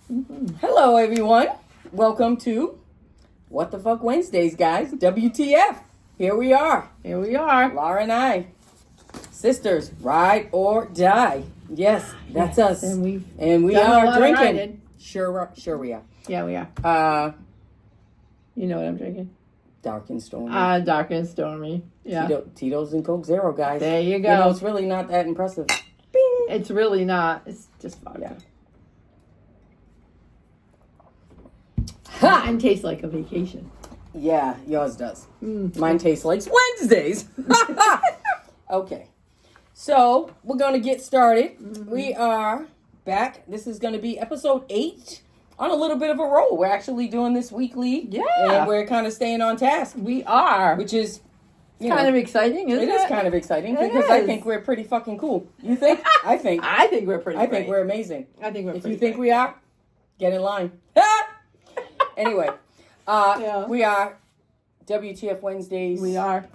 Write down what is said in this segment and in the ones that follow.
Hello, everyone. Welcome to What the Fuck Wednesdays, guys. WTF. Here we are. Laura and I. Sisters, ride or die. Yes, that's us. And we are drinking. Sure we are. Yeah, we are. You know what I'm drinking? Dark and stormy. Dark and stormy. Yeah. Tito's and Coke Zero, guys. There you go. You know, it's really not that impressive. Bing. It's really not. It's just vodka. Yeah. Mine tastes like a vacation. Yeah, yours does. Mm. Mine tastes like Wednesdays. Okay. So, we're going to get started. Mm-hmm. We are back. This is going to be episode 8 on a little bit of a roll. We're actually doing this weekly. Yeah. And we're kind of staying on task. We are. Which is kind of exciting, isn't it? It is kind of exciting because I think we're pretty fucking cool. You think? I think. I think we're pretty I think we're amazing. I think we're If pretty you think great. we are, get in line. Anyway, we are WTF Wednesdays. We are.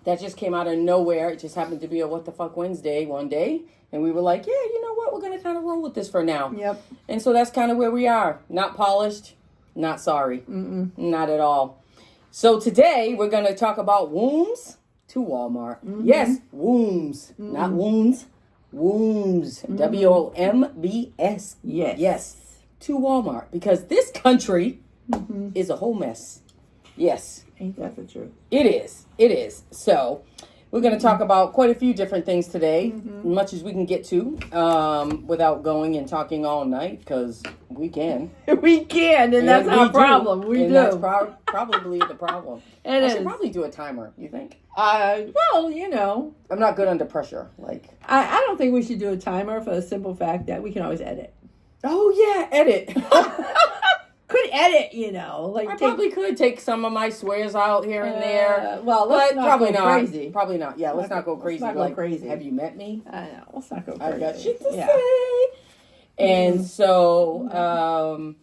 That just came out of nowhere. It just happened to be a What the Fuck Wednesday one day. And we were like, yeah, you know what? We're going to kind of roll with this for now. Yep. And so that's kind of where we are. Not polished. Not sorry. Mm-mm. Not at all. So today we're going to talk about wombs to Walmart. Mm-hmm. Yes, wombs. Mm-hmm. Not wounds. Wombs. Mm-hmm. WOMBS. Yes. Yes. To Walmart. Because this country is a whole mess. Yes. Ain't that the truth? It is. It is. So, we're going to talk about quite a few different things today, much as we can get to, without going and talking all night, because we can. We can, and that's our problem. We do. That's probably the problem. I should probably do a timer, you think? Well, you know. I'm not good under pressure. I don't think we should do a timer for the simple fact that we can always edit. Oh, yeah, edit. Could edit, you know. I probably could take some of my swears out here and there. Well, let's not probably go not. crazy. Probably not. Yeah, let's not go crazy. Let's not go crazy. Have you met me? I know. Let's not go crazy. I've got shit to say. And so,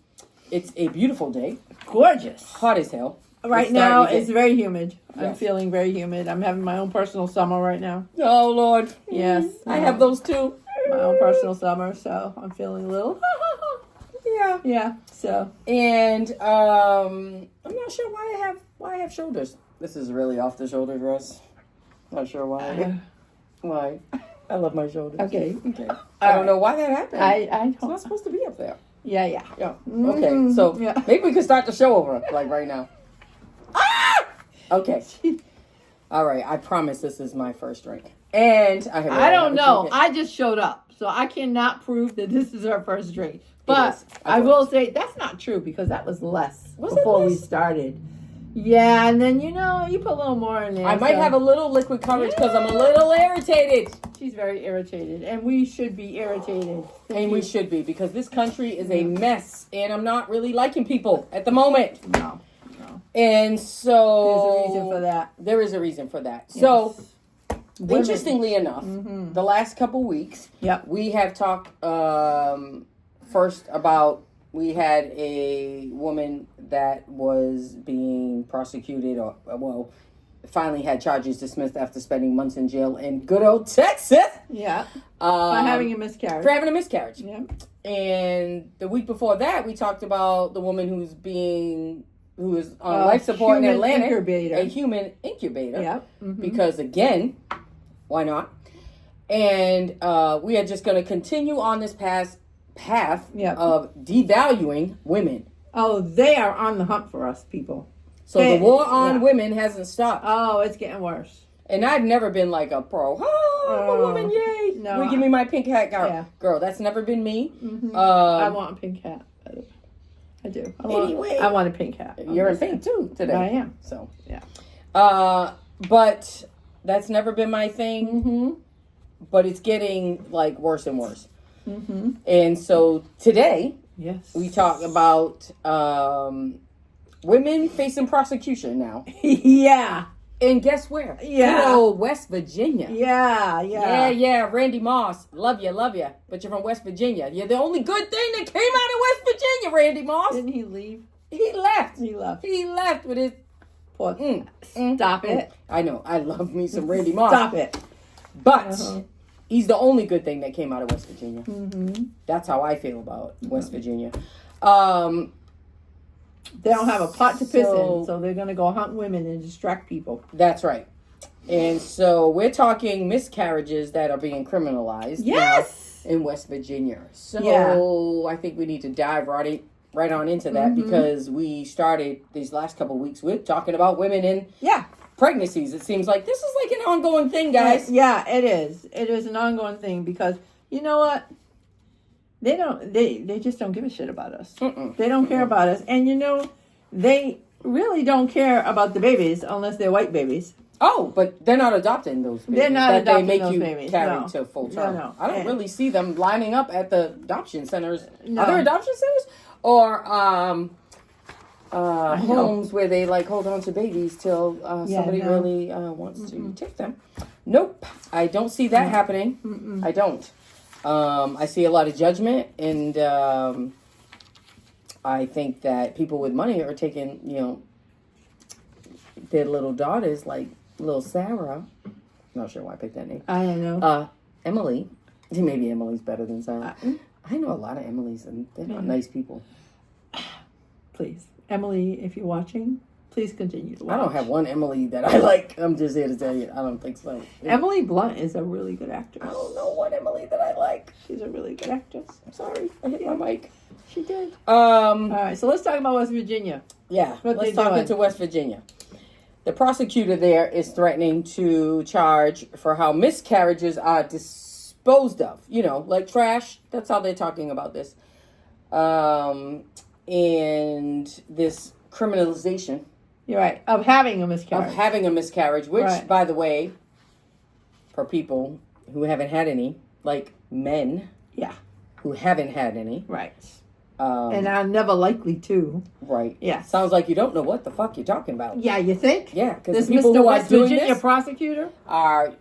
it's a beautiful day. Gorgeous. Hot as hell. Right now, it's very humid. Yes. I'm feeling very humid. I'm having my own personal summer right now. Oh, Lord. Yes. I have those too. My own personal summer, so I'm feeling a little... Yeah. Yeah, so. And I'm not sure why I have shoulders. This is really off the shoulder dress. Not sure why. Why? I love my shoulders. Okay. I don't know why that happened. I It's not supposed to be up there. Yeah. Yeah. Okay. So maybe we can start the show over right now. Ah! Okay. All right. I promise this is my first drink. And I don't know. I just showed up. So I cannot prove that this is our first drink. But I will say that's not true because that was less before we started. Yeah, and then, you put a little more in there. I might have a little liquid courage because I'm a little irritated. She's very irritated, and we should be irritated. We should be because this country is a mess, and I'm not really liking people at the moment. No. And so... There's a reason for that. There is a reason for that. Yes. So, Women. Interestingly enough, the last couple weeks, we have talked first about... We had a woman that was being prosecuted, finally had charges dismissed after spending months in jail in good old Texas. Yeah. For having a miscarriage. Yeah. And the week before that, we talked about the woman who is on life support in Atlanta. A human incubator. Yeah. Because again, why not? And we are just going to continue on this path of devaluing women. Oh, they are on the hunt for us, people. So the war on women hasn't stopped. Oh, it's getting worse. And I've never been like a pro. I'm a woman, yay! No, Give me my pink hat, girl. Yeah. Girl, that's never been me. I want a pink hat. I do. I want a pink hat. You're in pink too today. I am. So yeah. But that's never been my thing. But it's getting worse and worse. And so today, we talk about women facing prosecution now. Yeah. And guess where? Yeah. West Virginia. Yeah. Randy Moss, love you. But you're from West Virginia. You're the only good thing that came out of West Virginia, Randy Moss. Didn't he leave? He left. He left with his... Stop it. I know. I love me some Randy Moss. Stop it. But He's the only good thing that came out of West Virginia. Mm-hmm. That's how I feel about West Virginia. They don't have a pot to piss in, so they're going to go hunt women and distract people. That's right. And so we're talking miscarriages that are being criminalized now in West Virginia. So I think we need to dive right on into that because we started these last couple of weeks with talking about women in pregnancies. It seems like this is like an ongoing thing, guys. Yeah, it is. It is an ongoing thing because you know what? They just don't give a shit about us. They don't care about us. And you know, they really don't care about the babies unless they're white babies. Oh, but they're not adopting those babies. They're not adopting they make those you babies. carry to full term. No. I don't really see them lining up at the adoption centers. No. Are there adoption centers? Or homes where they like hold on to babies till somebody really wants to take them. Nope. I don't see that happening. I don't. I see a lot of judgment, and I think that people with money are taking, their little daughters, like little Sarah. Not sure why I picked that name. I don't know. Emily. Maybe Emily's better than Sarah. I know a lot of Emilys, and they're not nice people. Please, Emily, if you're watching, please continue to watch. I don't have one Emily that I like. I'm just here to tell you, I don't think so. Emily Blunt is a really good actress. I don't know one Emily that I like. She's a really good actress. I'm sorry, I hit my mic. She did. All right, so let's talk about West Virginia. Yeah, let's talk into West Virginia. The prosecutor there is threatening to charge for how miscarriages are disposed of. Like trash. That's how they're talking about this. And this criminalization. You're right. Of having a miscarriage. Which, by the way, for people who haven't had any, like men. Yeah. Who haven't had any. Right. And are never likely to. Right. Yeah. Sounds like you don't know what the fuck you're talking about. Yeah, you think? Yeah, because this the people who are doing Virginia this prosecutor are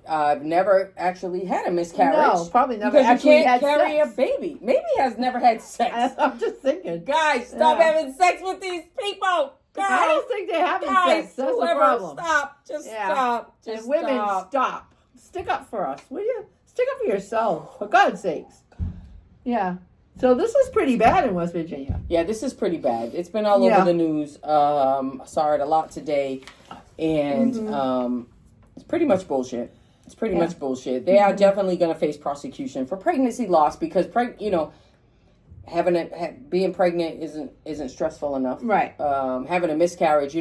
never actually had a miscarriage. No, probably never because actually you can't had carry sex. a baby. Maybe has never had sex. I'm just thinking. Guys, stop having sex with these people. Guys, I don't think they're having sex. That's the problem. Stop. Just stop. Just and women, stop. Stick up for us, will you? Stick up for yourself, for God's sakes. Yeah. So this is pretty bad in West Virginia. Yeah, this is pretty bad. It's been all over the news. I saw it a lot today. And it's pretty much bullshit. It's pretty much bullshit. They are definitely going to face prosecution for pregnancy loss because, being pregnant isn't stressful enough. Right. Having a miscarriage,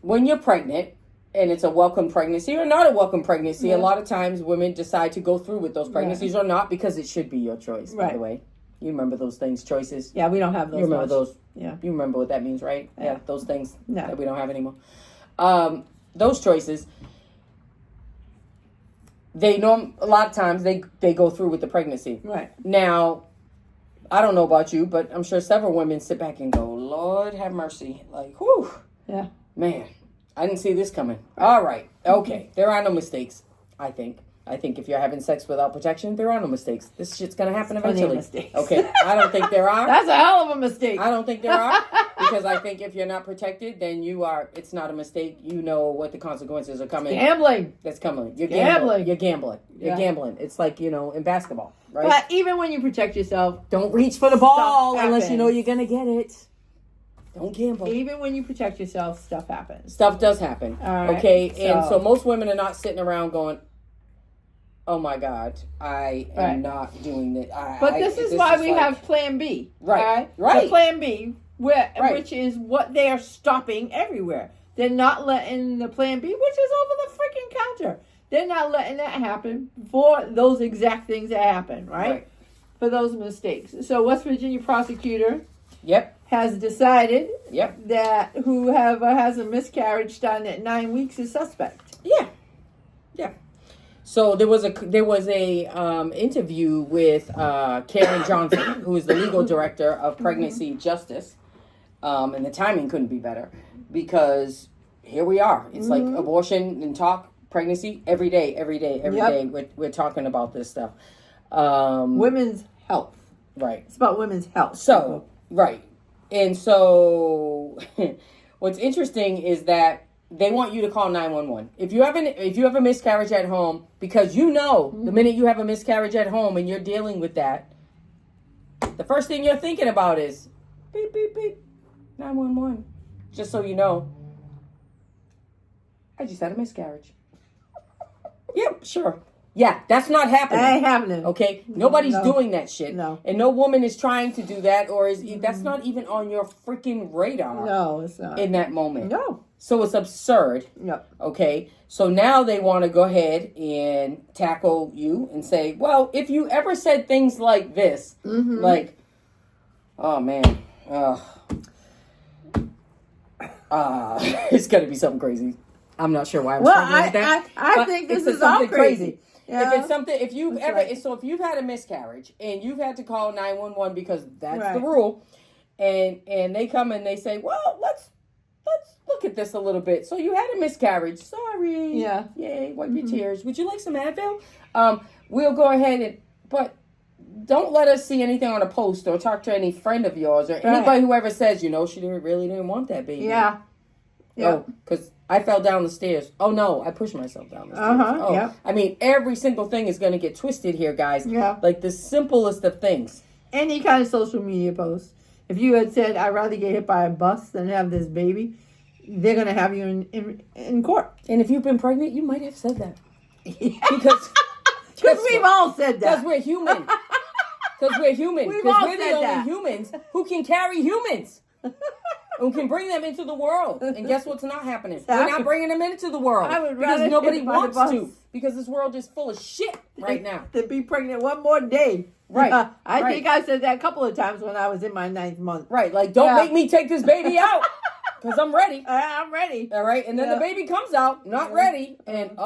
when you're pregnant, and it's a welcome pregnancy or not a welcome pregnancy. A lot of times women decide to go through with those pregnancies or not because it should be your choice, by the way. You remember those things, choices? Yeah, we don't have those. You remember those? Yeah. You remember what that means, right? Yeah, those things that we don't have anymore. Those choices, a lot of times they go through with the pregnancy. Right. Now, I don't know about you, but I'm sure several women sit back and go, Lord have mercy. Like, whew. Yeah. Man. I didn't see this coming. All right. Okay. There are no mistakes, I think. I think if you're having sex without protection, there are no mistakes. This shit's going to happen eventually. Okay. I don't think there are. That's a hell of a mistake. I don't think there are. Because I think if you're not protected, then it's not a mistake. You know what the consequences are coming. Gambling. That's coming. You're gambling. You're gambling. You're gambling. It's like, in basketball, right? But even when you protect yourself, don't reach for the ball unless you know you're going to get it. Don't gamble. Even when you protect yourself, stuff happens. Stuff does happen. All right, okay? And so most women are not sitting around going, oh my God, I am not doing this. But this is why we have Plan B. Right. Right. The Plan B, which is what they are stopping everywhere. They're not letting the Plan B, which is over the freaking counter. They're not letting that happen for those exact things that happen, right? For those mistakes. So West Virginia prosecutor has decided that whoever has a miscarriage starting at 9 weeks is suspect. Yeah. So there was a interview with Karen Johnson, who is the legal director of Pregnancy Justice, and the timing couldn't be better because here we are. It's like abortion and talk pregnancy every day. We're talking about this stuff. Women's health. Right. It's about women's health. So right. And so what's interesting is that they want you to call 911. If you have a miscarriage at home, because the minute you have a miscarriage at home and you're dealing with that, the first thing you're thinking about is beep beep beep 911. Just so you know, I just had a miscarriage. Yep, sure. Yeah, that's not happening. That ain't happening. Okay? Nobody's doing that shit. No. And no woman is trying to do that, or that's not even on your freaking radar. No, it's not. In that moment. No. So it's absurd. Yep. Okay? So now they want to go ahead and tackle you and say, well, if you ever said things like this, like, oh, man. It's going to be something crazy. I'm not sure why I'm struggling with that. I think this is all crazy. Yeah. If it's something, if you've had a miscarriage and you've had to call 911 because that's the rule, and they come and they say, well, let's look at this a little bit. So you had a miscarriage. Sorry. Yeah. Yay. Wipe your tears. Would you like some Advil? We'll go ahead but don't let us see anything on a post or talk to any friend of yours or anybody who ever says, she really didn't want that baby. Yeah. Yeah. Because I fell down the stairs. Oh, no. I pushed myself down the stairs. Yeah. I mean, every single thing is going to get twisted here, guys. Yeah. Like the simplest of things. Any kind of social media post. If you had said, I'd rather get hit by a bus than have this baby, they're going to have you in court. And if you've been pregnant, you might have said that. Because we've all said that. Because we're human. Because we're human. Because we're the only humans who can carry humans. Who can bring them into the world. And guess what's not happening? We're not bringing them into the world. Because nobody wants to. Because this world is full of shit right now. To be pregnant one more day. Right. I think I said that a couple of times when I was in my 9th month. Right. Like, don't make me take this baby out. Because I'm ready. I'm ready. All right. And then the baby comes out, not ready. And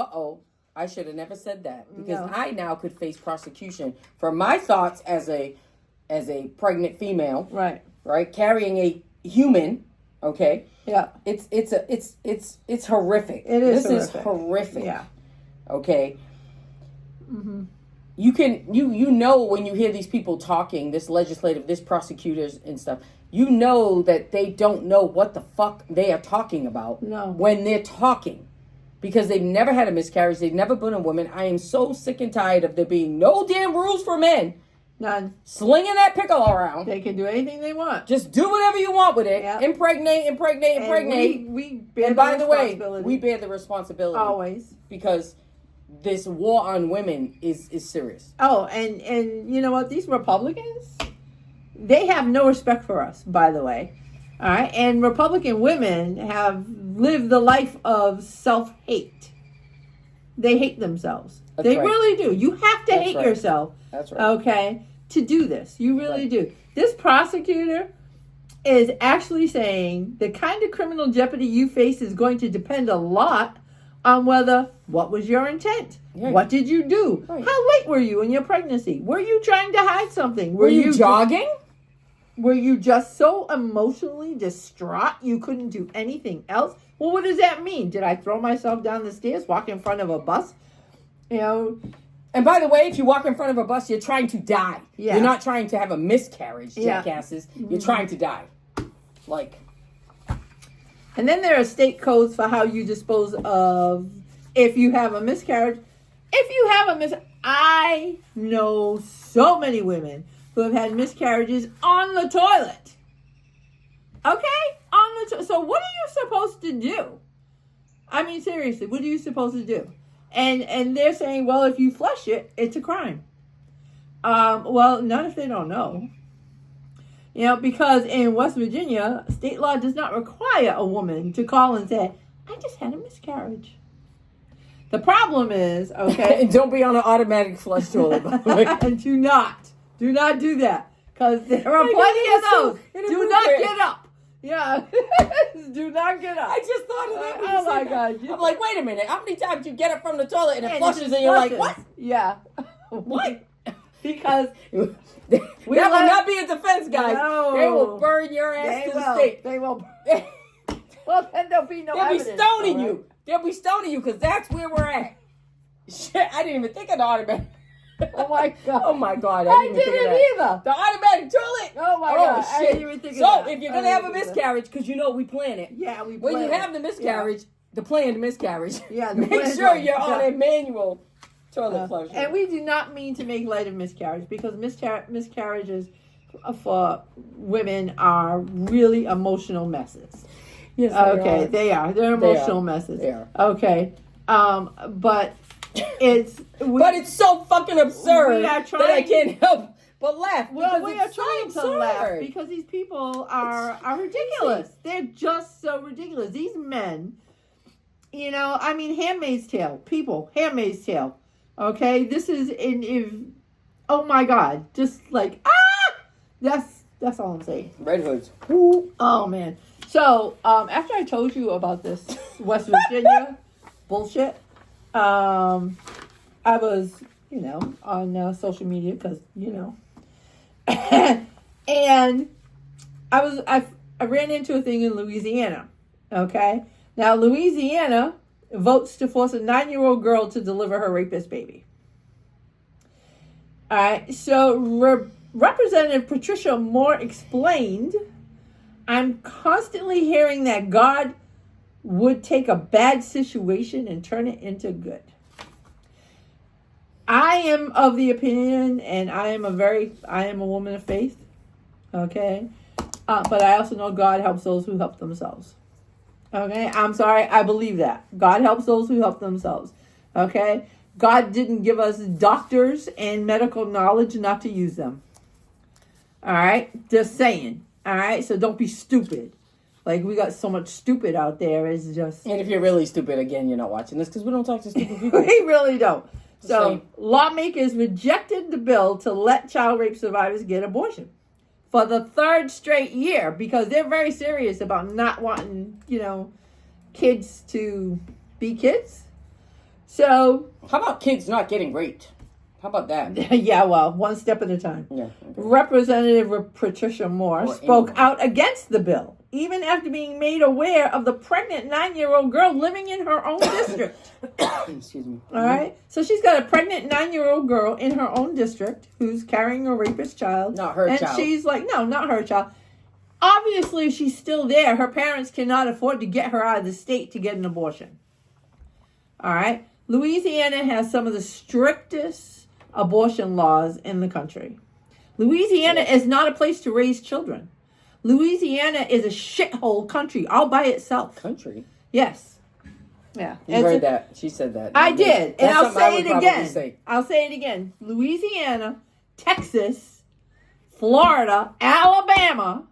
I should have never said that. Because I now could face prosecution for my thoughts as a pregnant female. Right. Right. Carrying a human. Okay. Yeah. It's horrific. This is horrific. Yeah. Okay. Mm-hmm. You know when you hear these people talking, this prosecutors and stuff, that they don't know what the fuck they are talking about when they're talking. Because they've never had a miscarriage. They've never been a woman. I am so sick and tired of there being no damn rules for men. None. Slinging that pickle around. They can do anything they want. Just do whatever you want with it. Yep. Impregnate. We bear the responsibility. We bear the responsibility. Always. Because this war on women is serious. Oh, and you know what? These Republicans, they have no respect for us, by the way. All right? And Republican women have lived the life of self-hate. They hate themselves. They really do. You have to hate yourself. That's right. Okay? To do this. You really do. This prosecutor is actually saying the kind of criminal jeopardy you face is going to depend a lot on what was your intent? Right. What did you do? Right. How late were you in your pregnancy? Were you trying to hide something? Were you jogging? Were you just so emotionally distraught you couldn't do anything else? Well, what does that mean? Did I throw myself down the stairs, walk in front of a bus? And by the way, if you walk in front of a bus, you're trying to die. Yeah. You're not trying to have a miscarriage, jackasses. Yeah. You're trying to die. And then there are state codes for how you dispose of if you have a miscarriage. I know so many women who have had miscarriages on the toilet. Okay? So what are you supposed to do? I mean, seriously, what are you supposed to do? And they're saying, well, if you flush it, it's a crime. Well, not if they don't know. Because in West Virginia, state law does not require a woman to call and say, I just had a miscarriage. The problem is, okay. And don't be on an automatic flush toilet, by the way. Do not do that. Because there are plenty of those. Do not get up. Yeah. Do not get up. I just thought of that. Oh my God. I'm like, wait a minute. How many times you get up from the toilet and it flushes and you're like, what? Yeah. What? Because that will not be a defense, guys. No. They will burn your ass to the stake. They will. Well, then there'll be no evidence. They'll be stoning you. They'll be stoning you because that's where we're at. Shit, I didn't even think of the automatic. Oh my God. Oh my God. I didn't either. The automatic toilet. Oh my God. Shit. I didn't even think of that. So if you're going to have a miscarriage, because we plan it. Yeah, we plan When you it. have the miscarriage, The planned miscarriage. Yeah, make sure you're on a manual toilet flusher. And we do not mean to make light of miscarriage, because miscarriages for women are really emotional messes. Yes, they are. They're emotional messes. They are. Okay. But it's so fucking absurd that I can't help but laugh. Well, we are trying to laugh because these people are ridiculous. They're just so ridiculous. These men, I mean, Handmaid's Tale. People, Handmaid's Tale. Okay? This is oh my God. Just like, that's all I'm saying. Red Hoods. Ooh, oh, man. So, after I told you about this West Virginia bullshit, I was, on social media because, and I ran into a thing in Louisiana. Okay. Now, Louisiana votes to force a 9-year-old girl to deliver her rapist baby. All right. So, Representative Patricia Moore explained, I'm constantly hearing that God would take a bad situation and turn it into good. I am of the opinion, and I am a woman of faith, okay? But I also know God helps those who help themselves. Okay? I'm sorry, I believe that. God helps those who help themselves. Okay? God didn't give us doctors and medical knowledge not to use them. All right? Just saying. All right? So don't be stupid. Like, we got so much stupid out there. It's just... And if you're really stupid, again, you're not watching this because we don't talk to stupid people. We really don't. So, lawmakers rejected the bill to let child rape survivors get abortion for the third straight year because they're very serious about not wanting, kids to be kids. So... How about kids not getting raped? How about that? Yeah, well, one step at a time. Yeah. Okay. Representative Patricia Moore spoke out against the bill, even after being made aware of the pregnant 9-year-old girl living in her own district. Excuse me. All right? So she's got a pregnant 9-year-old girl in her own district who's carrying a rapist child. Not her child. And she's like, no, not her child. Obviously, she's still there. Her parents cannot afford to get her out of the state to get an abortion. All right? Louisiana has some of the strictest abortion laws in the country. Louisiana is not a place to raise children. Louisiana is a shithole country all by itself. Country? Yes. Yeah. You heard that. She said that. I did. And I'll say it again. Say. I'll say it again. Louisiana, Texas, Florida, Alabama,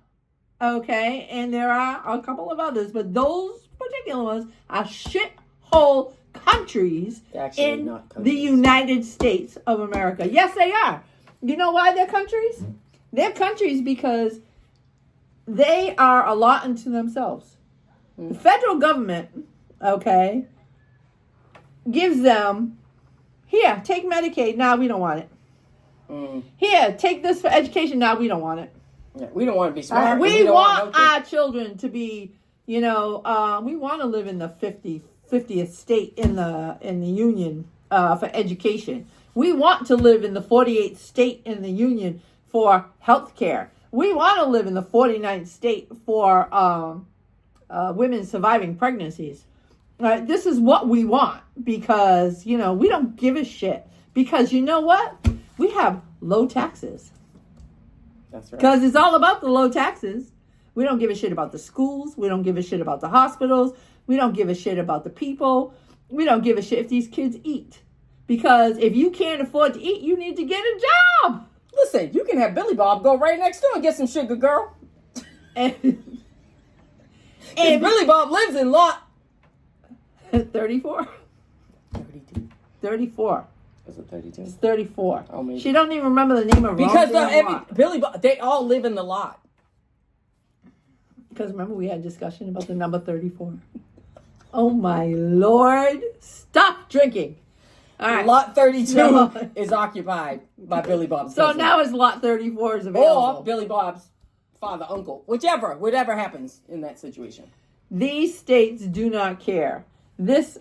okay, and there are a couple of others, but those particular ones are shithole countries in the United States of America. Yes, they are. You know why they're countries? They're countries because they are allotting to themselves. The federal government, okay, gives them, here, take Medicaid. Now we don't want it. Here, take this for education. Now we don't want it. Yeah, we don't want to be smart. We want our children to be, we want to live in the 50th state in the union for education. We want to live in the 48th state in the union for health care. We want to live in the 49th state for women surviving pregnancies. This is what we want because, we don't give a shit. Because you know what? We have low taxes. That's right. Because it's all about the low taxes. We don't give a shit about the schools. We don't give a shit about the hospitals. We don't give a shit about the people. We don't give a shit if these kids eat. Because if you can't afford to eat, you need to get a job. Listen, you can have Billy Bob go right next door and get some sugar, girl. And Billy Bob lives in lot 34? 32. 34. Is it 32? It's 34. Oh, maybe. She don't even remember the name of because Billy Bob, they all live in the lot. Because remember we had a discussion about the number 34. Oh my Lord. Stop drinking. All right. Lot 32 is occupied by Billy Bob's cousin. So now it's lot 34 is available. Or Billy Bob's father, uncle. Whatever happens in that situation. These states do not care. This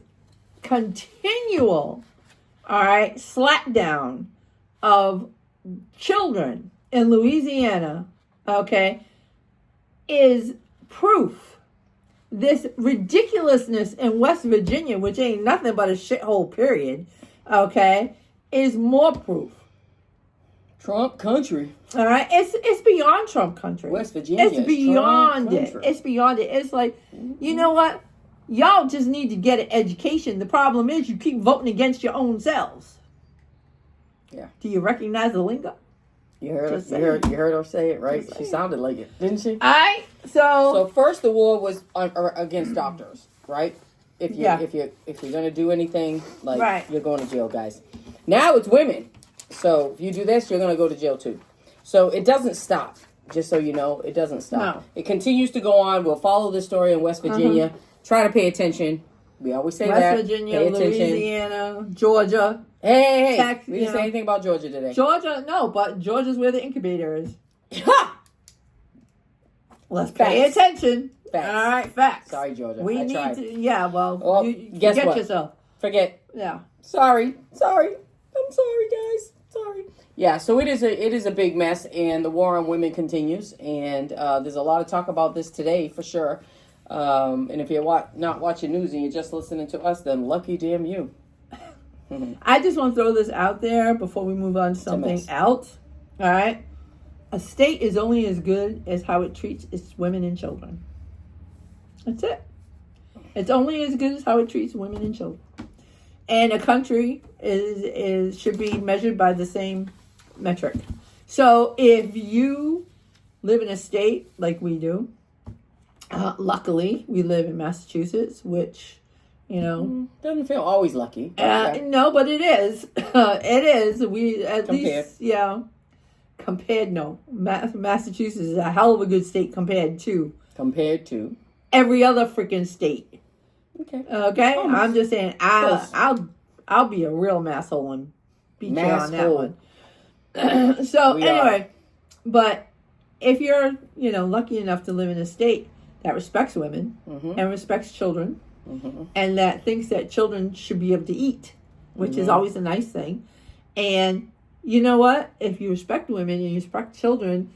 continual, slap down of children in Louisiana, is proof this ridiculousness in West Virginia, which ain't nothing but a shithole period, okay, is more proof. Trump country. All right, it's beyond Trump country. West Virginia. It's beyond it. It's beyond it. It's like, you know what? Y'all just need to get an education. The problem is you keep voting against your own selves. Yeah. Do you recognize the lingo? You heard her say it, right? She sounded like it, didn't she? So first the war was against doctors, right? If you're gonna do anything, you're going to jail, guys. Now it's women. So if you do this, you're gonna go to jail too. So it doesn't stop. Just so you know, it doesn't stop. No. It continues to go on. We'll follow this story in West Virginia. Try to pay attention. We always say West that. West Virginia, pay attention. Louisiana, Georgia. Hey, Texas, we didn't say anything about Georgia today. Georgia, no, but Georgia's where the incubator is. Ha! Let's pay attention. Facts. All right, facts. Sorry, Georgia. We need tried. to. Yeah, well, you guess forget what? yourself. Forget. Yeah. Sorry. I'm sorry, guys. Sorry. Yeah. So it is a big mess, and the war on women continues, and there's a lot of talk about this today for sure. And if you're not watching news and you're just listening to us, then lucky damn you. I just want to throw this out there before we move on to something else. All right. A state is only as good as how it treats its women and children. That's it. It's only as good as how it treats women and children. And a country should be measured by the same metric. So if you live in a state like we do, luckily we live in Massachusetts, which, you know, doesn't feel always lucky. No, but it is. It is. We at least, compared. No, Massachusetts is a hell of a good state compared to every other freaking state. Okay. I'm just saying, I'll be a real masshole and beat you on that one. So anyway, but if you're lucky enough to live in a state that respects women and respects children, and that thinks that children should be able to eat, which is always a nice thing, and you know what? If you respect women and you respect children,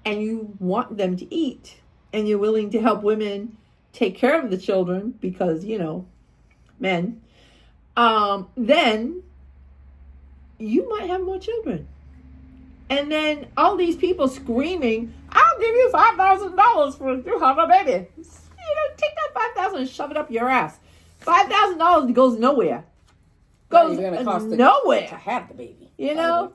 and you want them to eat, and you're willing to help women take care of the children because, men, then you might have more children. And then all these people screaming, I'll give you $5,000 for you have a baby. Take that $5,000 and shove it up your ass. $5,000 goes nowhere. Goes nowhere to have the baby.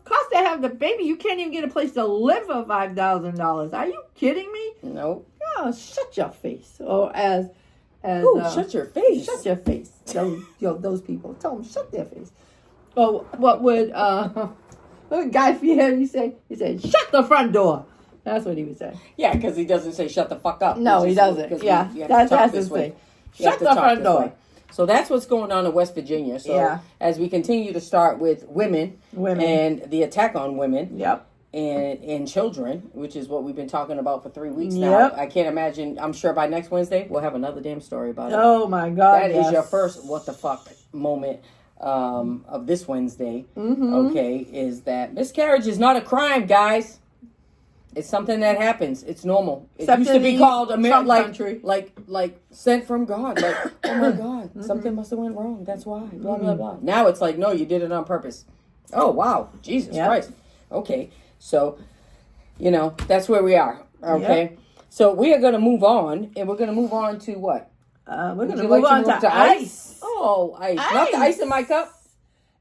Cost to have the baby. You can't even get a place to live for $5,000. Are you kidding me? No. Oh, shut your face. Or shut your face. Shut your face. Those people. Tell them shut their face. Oh, what would Guy Fieri say? He said, shut the front door. That's what he would say. Yeah, because he doesn't say shut the fuck up. No, he doesn't. Yeah, that's his thing. Shut the front door. So that's what's going on in West Virginia. So as we continue to start with women and the attack on women. Yep. And children, which is what we've been talking about for 3 weeks now. Yep. I can't imagine. I'm sure by next Wednesday we'll have another damn story about it. Oh my God! That is your first what the fuck moment of this Wednesday. Okay, is that miscarriage is not a crime, guys. It's something that happens. It's normal. It used to be called like sent from God. Like, oh my God, something must have went wrong. That's why. Blah blah blah. Now it's like, no, you did it on purpose. Oh wow, Jesus Christ. Okay. So, that's where we are. Okay. Yep. So we are going to move on, and we're going to move on to what? We're going to move on to ice. Oh, ice. Not the ice in my cup?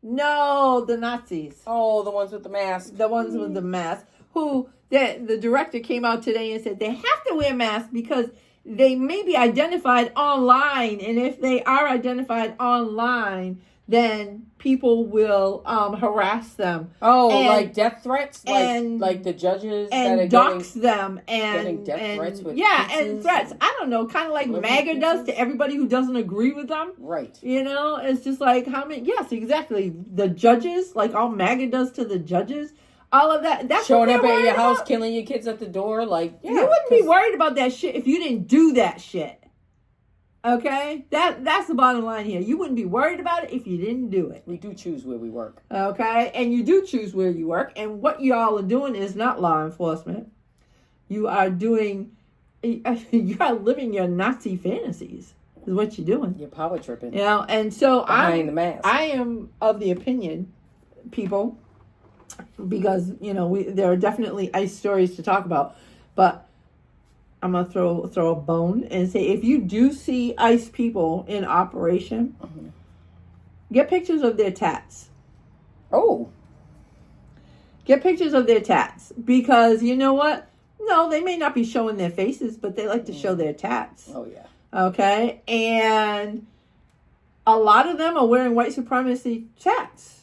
No, the Nazis. Oh, the ones with the mask. The ones with the mask. Who, the director came out today and said they have to wear masks because they may be identified online. And if they are identified online, then people will harass them. Oh, like death threats? Like the judges and that are dox them getting death threats with and threats. I don't know, kind of like MAGA does to everybody who doesn't agree with them. Right. It's just like how many, yes, exactly. The judges, like all MAGA does to the judges, all of that. That's showing up at your house, killing your kids at the door. Like, you wouldn't be worried about that shit if you didn't do that shit. Okay, that's the bottom line here. You wouldn't be worried about it if you didn't do it. We do choose where we work. Okay, and you do choose where you work. And what y'all are doing is not law enforcement. You are doing you are living your Nazi fantasies. Is what you're doing. You're power tripping. You know, and so behind the mask. I am of the opinion, people, because there are definitely ICE stories to talk about, but I'm gonna throw a bone and say, if you do see ICE people in operation, get pictures of their tats. Oh. Get pictures of their tats, because you know what? No, they may not be showing their faces, but they like to show their tats. Oh yeah. Okay, and a lot of them are wearing white supremacy tats.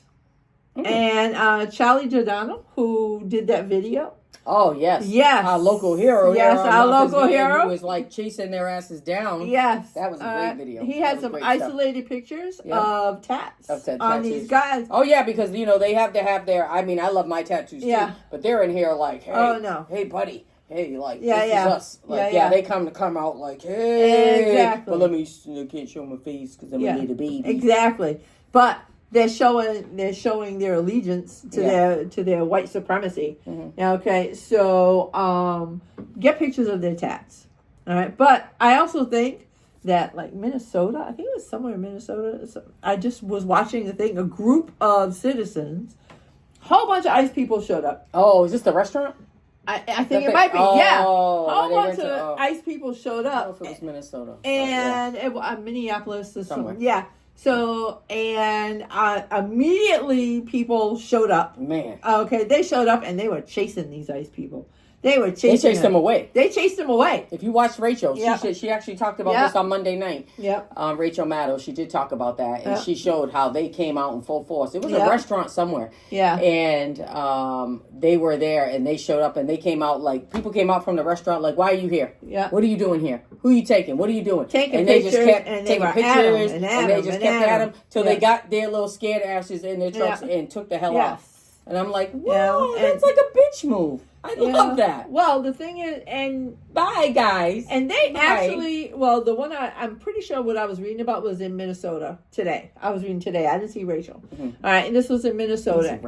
And Charlie Giordano, who did that video. Oh, yes. Yes. Our local hero. Yes, our local hero. Who was like chasing their asses down. Yes. That was a great video. He had some isolated pictures of tats on these guys. Oh, yeah, because, they have to have their, I love my tattoos too. But they're in here like, hey, hey, buddy. Hey, like, this is us. Like, they come out like, hey. Exactly. But I can't show my face because I'm a little baby. Exactly. But they're showing their allegiance to their white supremacy. Okay, so get pictures of their tats. All right, but I also think that, like, Minnesota, I think it was somewhere in Minnesota. I just was watching the thing. A group of citizens, whole bunch of ICE people showed up. Oh, is this the restaurant? I think it might be, yeah. Oh, Whole bunch of ICE people showed up. I don't know if it was Minnesota. And Minneapolis or somewhere. Yeah. So, and immediately people showed up. Man. Okay, they showed up and they were chasing these ICE people. They chased them away. They chased them away. If you watch Rachel, she actually talked about this on Monday night. Yep. Rachel Maddow, she did talk about that, and she showed how they came out in full force. It was a restaurant somewhere. Yeah. And they were there, and they showed up, and they came out like, people came out from the restaurant like, why are you here? Yeah. What are you doing here? Who are you taking? What are you doing? Taking pictures, they just kept and taking pictures, and they just kept at them till they got their little scared asses in their trucks and took the hell off. And I'm like, whoa, that's like a bitch move. I love that. Well, the thing is, and bye, guys. And they actually, the one I'm pretty sure what I was reading about was in Minnesota today. I was reading today. I didn't see Rachel. All right, and this was in Minnesota.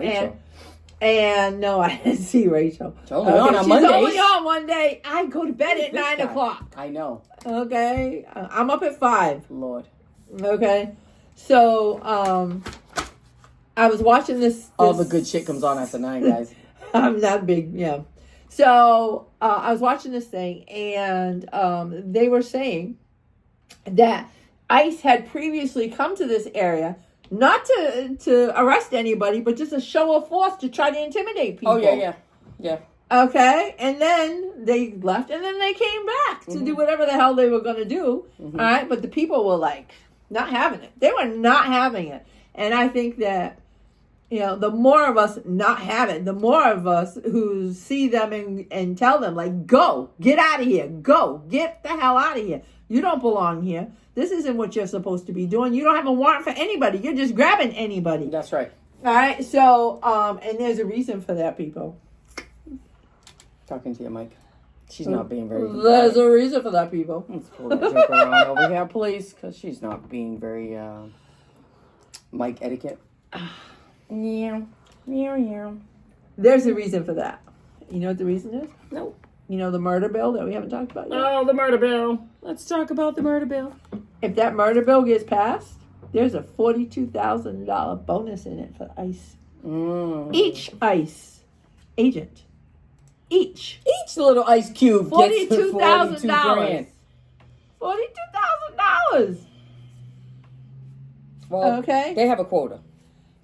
And no, I didn't see Rachel. She's only on Mondays. She's only on one day. I go to bed at 9 o'clock. I know. Okay, I'm up at 5. Lord. Okay, so I was watching this. All the good shit comes on after 9, guys. I'm not big, yeah. So I was watching this thing, and they were saying that ICE had previously come to this area not to arrest anybody, but just a show of force to try to intimidate people. Oh, yeah. Okay, and then they left, and then they came back to do whatever the hell they were going to do. All right, but the people were like not having it. They were not having it, and I think that, the more of us not have it, the more of us who see them and tell them, like, go, get out of here, go, get the hell out of here. You don't belong here. This isn't what you're supposed to be doing. You don't have a warrant for anybody. You're just grabbing anybody. That's right. All right, so, and there's a reason for that, people. Talking to your mic. She's not being very... There's a reason for that, people. Let's pull that joke around over here, please, because she's not being very mic etiquette. Yeah. There's a reason for that. You know what the reason is? Nope. You know the murder bill that we haven't talked about yet? Oh, the murder bill. Let's talk about the murder bill. If that murder bill gets passed, there's a $42,000 bonus in it for ICE. Each ICE agent. Each little ice cube gets $42,000. $42,000. Well, okay. They have a quota.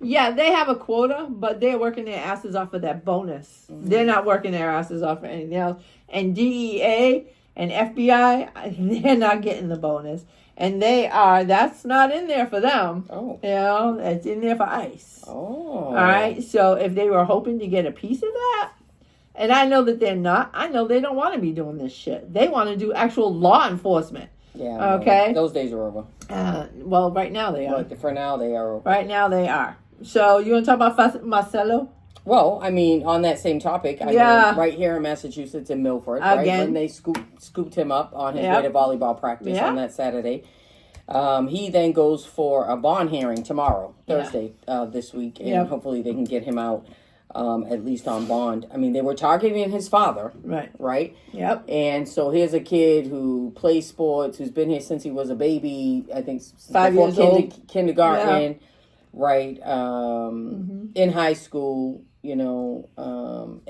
Yeah, they have a quota, but they're working their asses off of that bonus. They're not working their asses off for anything else. And DEA and FBI, they're not getting the bonus. And that's not in there for them. Oh. It's in there for ICE. Oh. All right, so if they were hoping to get a piece of that, and I know that they're not, I know they don't want to be doing this shit. They want to do actual law enforcement. Yeah. Okay. Those days are over. Well, right now they are. But for now, they are over. Right now they are. So, you want to talk about Marcelo? Well, on that same topic, right here in Massachusetts in Milford, right when they scooped him up on his way to volleyball practice on that Saturday, he then goes for a bond hearing tomorrow, Thursday, this week, and hopefully they can get him out at least on bond. I mean, they were targeting his father. Right? Yep. And so here's a kid who plays sports, who's been here since he was a baby, I think 5 years old. Kindergarten, right? In high school, and on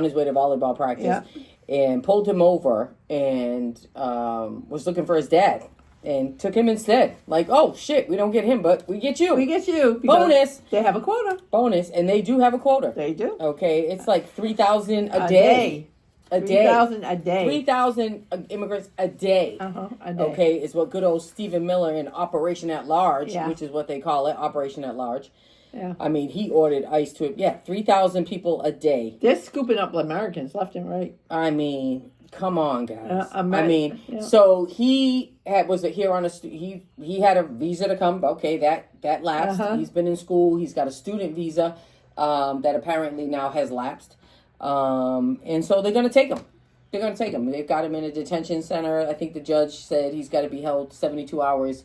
his way to volleyball practice, and pulled him over and was looking for his dad. And took him instead. Like, oh, shit, we don't get him, but we get you. We get you. Bonus. They have a quota. Bonus. And they do have a quota. They do. Okay. It's like 3,000 a day. A day. 3,000 a day. 3,000 immigrants a day. A day. Okay. Is what good old Stephen Miller in Operation at Large, which is what they call it, Operation at Large. Yeah. I mean, he ordered ICE to, 3,000 people a day. They're scooping up Americans left and right. I mean, come on, guys. So he was here on he had a visa to come. Okay, that lapsed. He's been in school. He's got a student visa that apparently now has lapsed. And so they're going to take him. They've got him in a detention center. I think the judge said he's got to be held 72 hours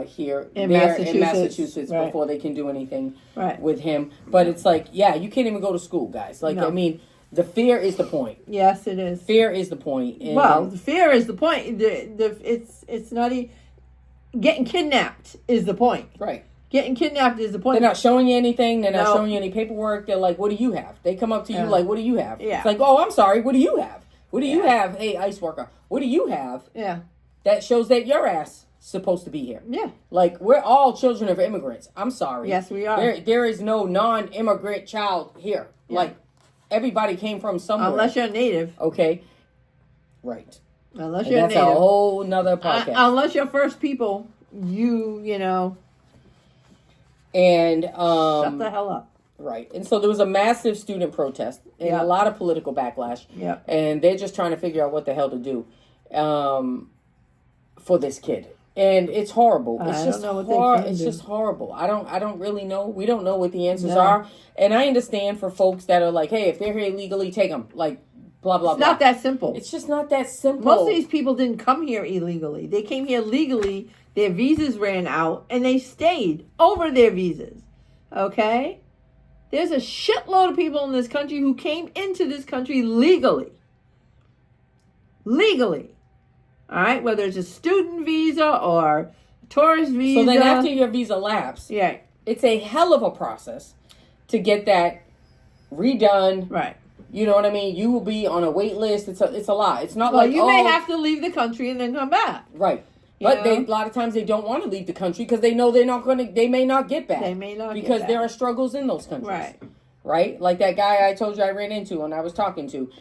here in Massachusetts before they can do anything with him. But it's like, you can't even go to school, guys. Like, I mean, the fear is the point. Yes, it is. Fear is the point. And the fear is the point. It's not getting kidnapped is the point. Right. Getting kidnapped is the point. They're not showing you anything. They're not showing you any paperwork. They're like, what do you have? They come up to you like, what do you have? Yeah. It's like, oh, I'm sorry. What do you have? What do you have? Hey, ICE worker. What do you have? Yeah. That shows that your ass supposed to be here. Yeah. Like, we're all children of immigrants. I'm sorry. Yes, we are. There is no non-immigrant child here. Yeah. Like, everybody came from somewhere. Unless you're native. Okay. Right. Unless you're native. That's a whole nother podcast. Unless you're first people, you know. And shut the hell up. Right. And so there was a massive student protest and a lot of political backlash. Yeah. And they're just trying to figure out what the hell to do for this kid. And it's horrible. It's just horrible. I don't really know. We don't know what the answers are. And I understand for folks that are like, hey, if they're here illegally, take them. Like, blah, blah, blah. It's not that simple. It's just not that simple. Most of these people didn't come here illegally. They came here legally. Their visas ran out, and they stayed over their visas. Okay? There's a shitload of people in this country who came into this country legally. Legally. All right? Whether it's a student visa or a tourist visa. So then after your visa lapse, it's a hell of a process to get that redone. Right. You know what I mean? You will be on a wait list. It's a lot. It's not like, you may have to leave the country and then come back. Right. But a lot of times they don't want to leave the country because they know they may not get back. They may not because there are struggles in those countries. Right. Right? Like that guy I told you I ran into and I was talking to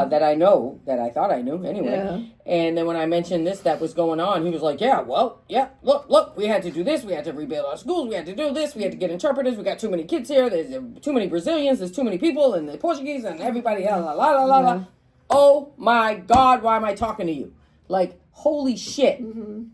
that I know, that I thought I knew anyway. Yeah. And then when I mentioned that was going on, he was like, look, we had to do this. We had to rebuild our schools. We had to do this. We had to get interpreters. We got too many kids here. There's too many Brazilians. There's too many people and the Portuguese and everybody. La. Oh my God, why am I talking to you? Like, holy shit. Mm-hmm.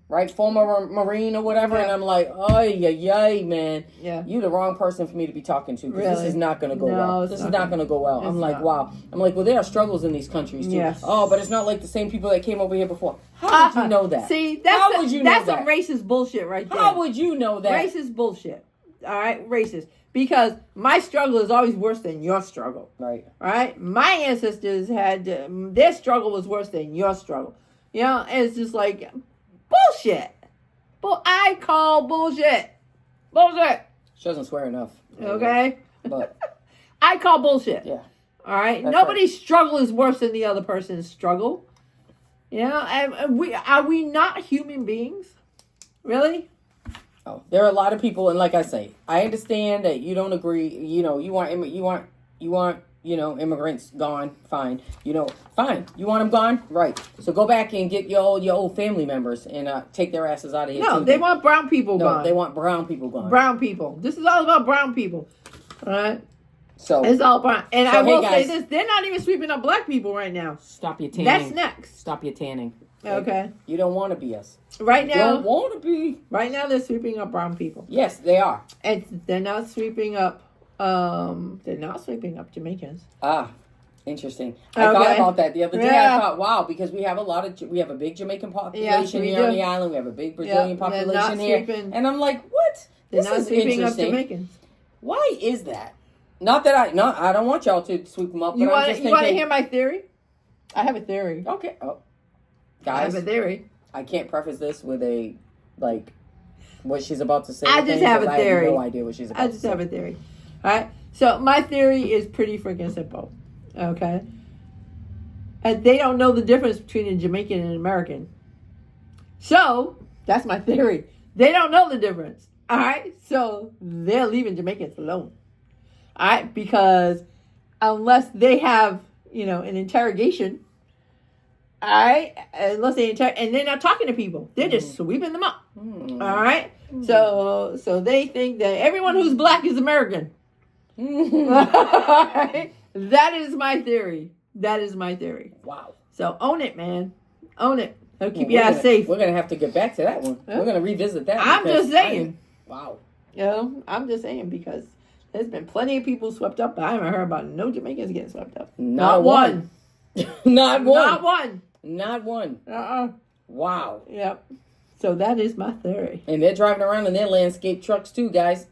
Right? Former Marine or whatever. Yeah. And I'm like, man. Yeah. You the wrong person for me to be talking to. Because this is not going to go well. This is not going to go well. I'm like, wow. I'm like, well, there are struggles in these countries too. Yes. Oh, but it's not like the same people that came over here before. How would you know that? See, that's some racist bullshit right there. How would you know that? Racist bullshit. All right? Racist. Because my struggle is always worse than your struggle. Right. Right? My ancestors had, their struggle was worse than your struggle. You know, it's just like, bullshit. I call bullshit. Bullshit. She doesn't swear enough. Okay? But I call bullshit. Yeah. All right? Nobody's struggle is worse than the other person's struggle. You know? And are we not human beings? Really? Oh, there are a lot of people, and like I say, I understand that you don't agree. You know, you want immigrants gone. Fine. Fine. You want them gone, right? So go back and get your old family members and take their asses out of here. No, they want brown people gone. No, they want brown people gone. Brown people. This is all about brown people. All right. So it's all brown. And I will say this: they're not even sweeping up black people right now. Stop your tanning. That's next. Stop your tanning. Okay. You don't want to be us. Right now. You don't want to be. Right now, they're sweeping up brown people. Yes, they are. And they're not sweeping up. They're not sweeping up Jamaicans. Ah, interesting. I thought about that the other day. I thought, wow, because we have a big Jamaican population here on the island. We have a big Brazilian population here, and I'm like, what? They're not sweeping up Jamaicans. Why is that? Not that I don't want y'all to sweep them up. You want to hear my theory? I have a theory. Okay. Oh, guys, I have a theory. I can't preface this with a what she's about to say. I just have a theory. I have no idea what she's about to say. I just have a theory. All right. So my theory is pretty freaking simple. Okay. And they don't know the difference between a Jamaican and an American. So that's my theory. They don't know the difference. All right. So they're leaving Jamaicans alone. All right. Because unless they have, an interrogation. All right, unless they and they're not talking to people, they're just sweeping them up. All right, so they think that everyone who's black is American. All right, that is my theory. That is my theory. Wow. So own it, man. Own it. It'll keep you ass safe. We're gonna have to get back to that one. We're gonna revisit that. I'm just saying. Wow. I'm just saying because there's been plenty of people swept up, but I haven't heard about no Jamaicans getting swept up. Not one. Not one. Not one. Not one. Wow. Yep. So that is my theory. And they're driving around in their landscape trucks too, guys.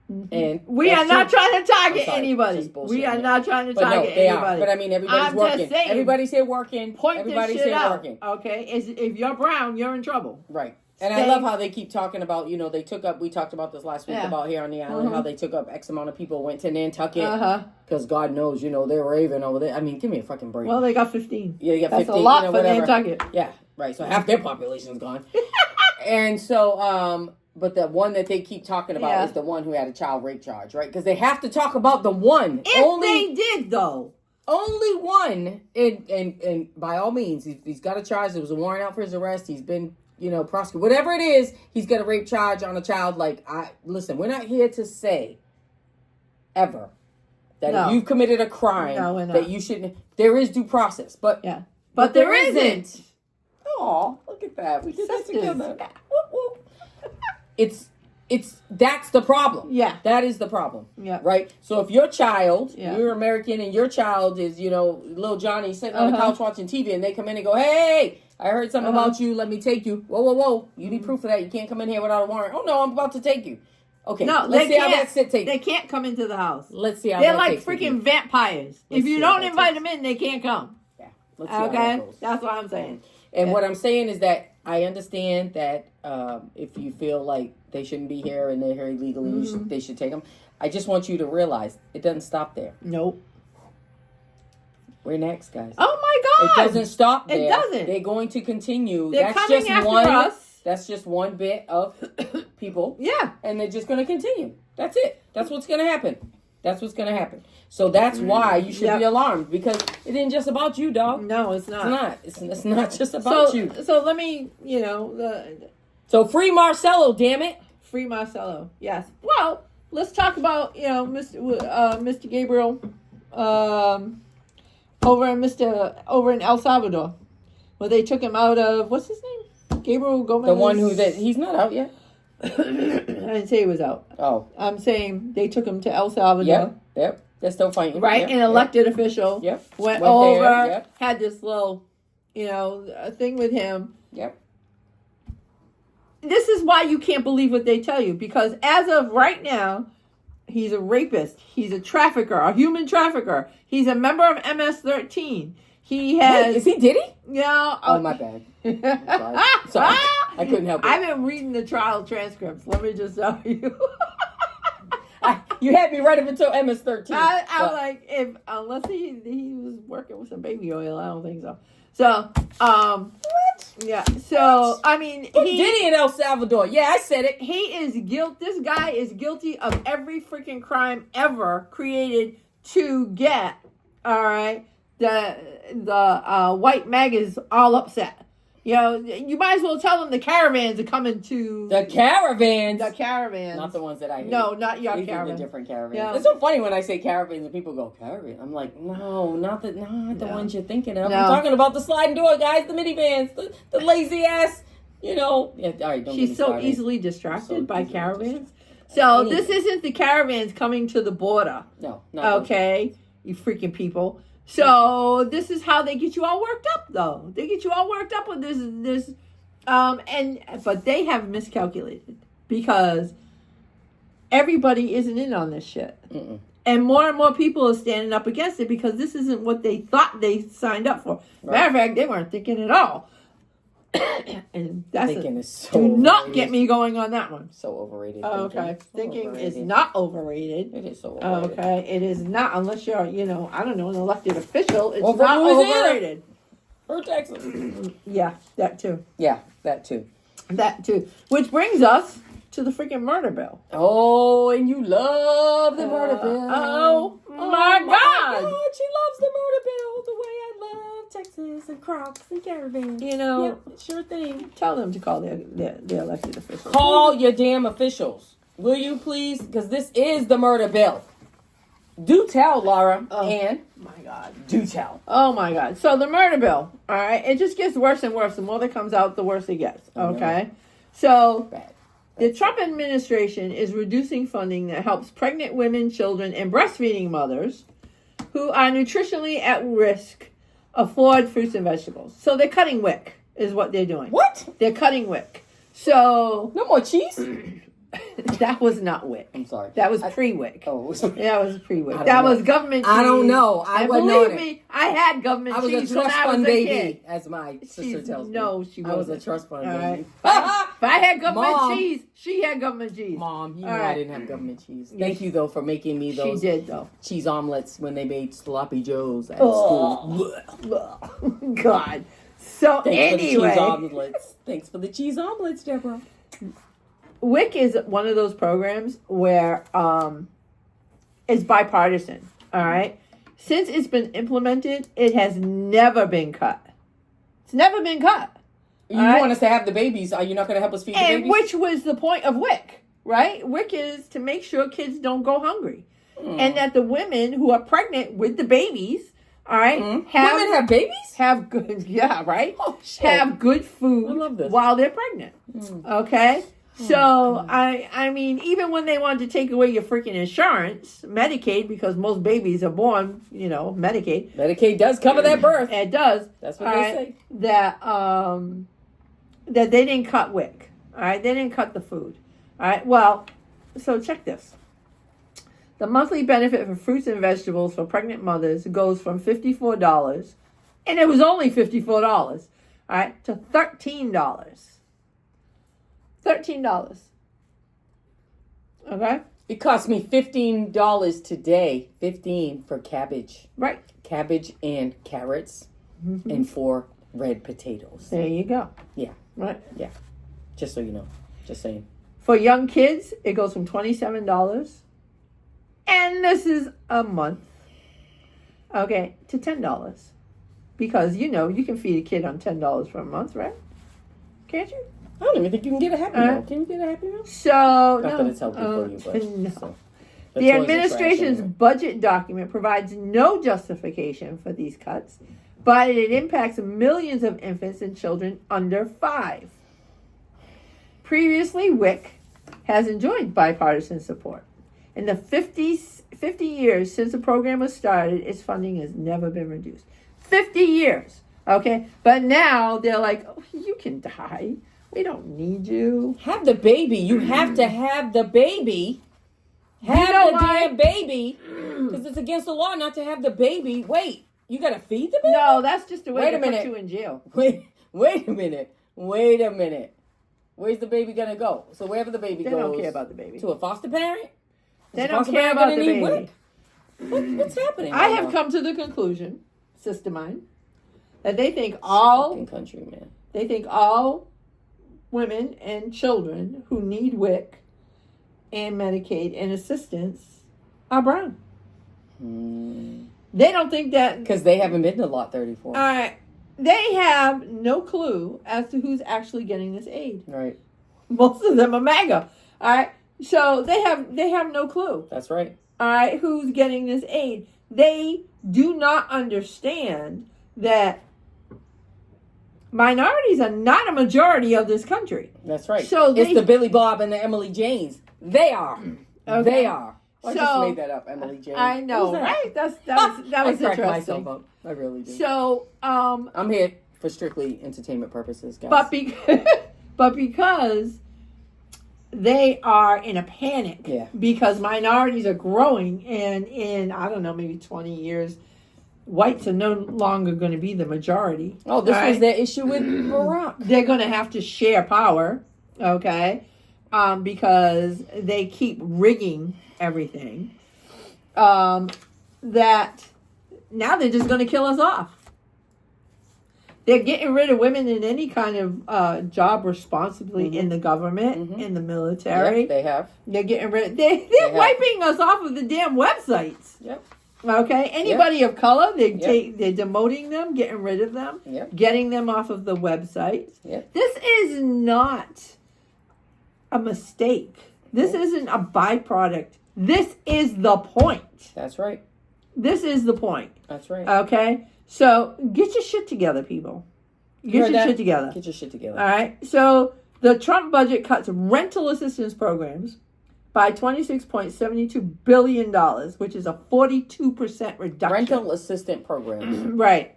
And we are not trying to target anybody. We are not trying to target anybody. But I mean, everybody's working. Everybody's here working. Everybody's here working. Okay, if you're brown, you're in trouble. Right. And I love how they keep talking about, they took up, we talked about this last week about here on the island, how they took up X amount of people, went to Nantucket, because God knows, they're raving over there. I mean, give me a fucking break. Well, they got 15. Yeah, they got 15. That's a lot for Nantucket. Yeah, right. So half their population's gone. And so, but the one that they keep talking about is the one who had a child rape charge, right? Because they have to talk about the one. They did, though. Only one, and by all means, he's got a charge. There was a warrant out for his arrest. He's been... prosecute whatever it is, he's got a rape charge on a child. Listen, we're not here to say ever that if you've committed a crime that you shouldn't. There is due process, but there isn't. Oh, look at that. We did that together. It's that's the problem. Yeah, that is the problem. Yeah, right. So if your child, you're American, and your child is, little Johnny sitting on the couch watching TV, and they come in and go, "Hey, I heard something about you. Let me take you." Whoa. You need proof of that. You can't come in here without a warrant. Oh, no, I'm about to take you. Okay, no, let's see how that takes. They can't come into the house. Let's see how they're like freaking vampires. If you don't invite them in, they can't come. Yeah. Let's see how that goes. That's what I'm saying. And what I'm saying is that I understand that if you feel like they shouldn't be here and they're here illegally, they should take them. I just want you to realize it doesn't stop there. Nope. We're next, guys. Oh my God! It doesn't stop there. It doesn't. They're going to continue. They're coming after us. That's just one bit of people. Yeah. And they're just going to continue. That's it. That's what's going to happen. That's what's going to happen. So that's why you should be alarmed, because it ain't just about you, dog. No, it's not. It's not just about you. So let me, So free Marcelo, damn it. Free Marcelo. Yes. Well, let's talk about, Mr. Gabriel over in El Salvador, where they took him out of, what's his name? Gabriel Gomez. The one he's not out yet. I didn't say he was out. Oh. I'm saying they took him to El Salvador. Yep. They're still fighting. Right? Yep. An elected official. Yep. Went over, had this little, thing with him. Yep. This is why you can't believe what they tell you, because as of right now, he's a rapist. He's a trafficker, a human trafficker. He's a member of MS-13. He has... Wait, is he? Did he? Yeah. Oh, my bad. Sorry. I couldn't help it. I've been reading the trial transcripts. Let me just tell you. You had me right up until MS-13. I'm like, unless he was working with some baby oil, I don't think so. So, what? Yeah. So, I mean, Diddy in El Salvador. Yeah, I said it. He is This guy is guilty of every freaking crime ever created to get. All right. The white MAGA is all upset. You might as well tell them the caravans are coming to... The caravans? The caravans. Not the ones that I hate. No, not your These caravans. are the different caravans. Yeah. It's so funny when I say caravans and people go, caravan. I'm like, no, not the ones you're thinking of. No. I'm talking about the sliding door guys, the minivans, the lazy ass, Yeah, all right, don't She's so easily distracted by caravans. So anyway. This isn't the caravans coming to the border. No, not okay, you freaking people. So this is how they get you all worked up, though. They get you all worked up with this, but they have miscalculated because everybody isn't in on this shit. Mm-mm. And more people are standing up against it because this isn't what they thought they signed up for. Matter of fact, they weren't thinking at all. And that's thinking is so do overrated. not get me going on that one. So overrated. Oh, okay. Thinking overrated. is not overrated. It is so overrated. Okay. It is not unless you're, I don't know, an elected official. It's Well, not overrated. Or Texas. Yeah, that too. Yeah, that too. That too. Which brings us to the freaking murder bill. Oh, and you love the murder bill. Oh my God. She loves the murder bill the way I love Texas and Crocs and caravans. Yeah, sure thing. Tell them to call their elected officials. Call your damn officials. Will you please? Because this is the murder bill. Do tell, Laura. And my God. Do tell. Oh my God. So the murder bill, all right, it just gets worse and worse. The more that comes out, the worse it gets. Okay. So the Trump administration is reducing funding that helps pregnant women, children, and breastfeeding mothers who are nutritionally at risk afford fruits and vegetables. So they're cutting WIC is what they're doing. What? They're cutting WIC. So no more cheese? That was not WIC. I'm sorry. That was pre-WIC. Oh. That was pre-WIC. That was government cheese. I don't know. I wasn't believe on me, it. I had government cheese. I was a trust fund baby, as my sister tells me. No, she wasn't. I was a trust fund baby. Right. If I had government cheese, she had government cheese. Mom, you know I didn't have government cheese. Thank you, though, for making me those she did, though. cheese omelets when they made sloppy joes at school. God. So Thanks anyway. for the cheese omelets. Thanks for the cheese omelets, Deborah. WIC is one of those programs where it's bipartisan, all right? Since it's been implemented, it has never been cut. It's never been cut. You want us to have the babies. Are you not going to help us feed the babies? And which was the point of WIC, right? WIC is to make sure kids don't go hungry. And that the women who are pregnant with the babies, all right, women have babies? Have good, yeah, right? Oh, shit. Have good food I love this. while they're pregnant, okay? So, I mean, even when they wanted to take away your freaking insurance, Medicaid, because most babies are born, Medicaid. Medicaid does cover that birth. It does. That's what they say. That they didn't cut WIC. All right? They didn't cut the food. All right? Well, so check this. The monthly benefit for fruits and vegetables for pregnant mothers goes from $54, and it was only $54, all right, to $13. $13. Okay? It cost me $15 today. $15 for cabbage. Right. Cabbage and carrots and 4 red potatoes. There you go. Yeah. Right. Yeah. Just so you know. Just saying. For young kids, it goes from $27, and this is a month, okay, to $10. Because, you can feed a kid on $10 for a month, right? Can't you? I don't even think you can get a Happy Meal. Can you get a Happy Meal? So, not that it's healthy for you, but... No. So, the administration's budget document provides no justification for these cuts, but it impacts millions of infants and children under 5. Previously, WIC has enjoyed bipartisan support. In the 50 years since the program was started, its funding has never been reduced. 50 years, okay? But now they're like, oh, you can die. We don't need you. Have the baby. You have to have the baby. Have the damn baby. Because it's against the law not to have the baby. Wait, you got to feed the baby? No, that's just a way to put you in jail. Wait a minute. Where's the baby going to go? So wherever the baby goes. They don't care about the baby. To a foster parent? They don't care about the baby. What's happening? I have come to the conclusion, sister mine, that they think all country, man. They think all women and children who need WIC and Medicaid and assistance are brown. They don't think that because they haven't been to Lot 34. They have no clue as to who's actually getting this aid. Right. Most of them are MAGA. All right. So they have no clue. That's right. All right, who's getting this aid? They do not understand that minorities are not a majority of this country. That's right. So it's the Billy Bob and the Emily Janes. They are. Okay. They are. I just made that up, Emily Jane. I know, right? That was interesting. I really do. So I'm here for strictly entertainment purposes, guys. But because they are in a panic Yeah. because minorities are growing, and in, I don't know, maybe 20 years, whites are no longer going to be the majority. Oh, this was their issue with Barack. They're going to have to share power, okay, because they keep rigging everything. That now they're just going to kill us off. They're getting rid of women in any kind of job responsibly in the government, in the military. Yep, they have. They're getting rid. They're wiping us off of the damn websites. Yep. Okay. Anybody of color, they're demoting them, getting rid of them, getting them off of the websites. Yep. This is not a mistake. This isn't a byproduct. This is the point. That's right. This is the point. That's right. Okay. So get your shit together, people. Get your shit together. Get your shit together. All right. So the Trump budget cuts rental assistance programs by $26.72 billion, which is a 42% reduction. Rental assistant programs. Right.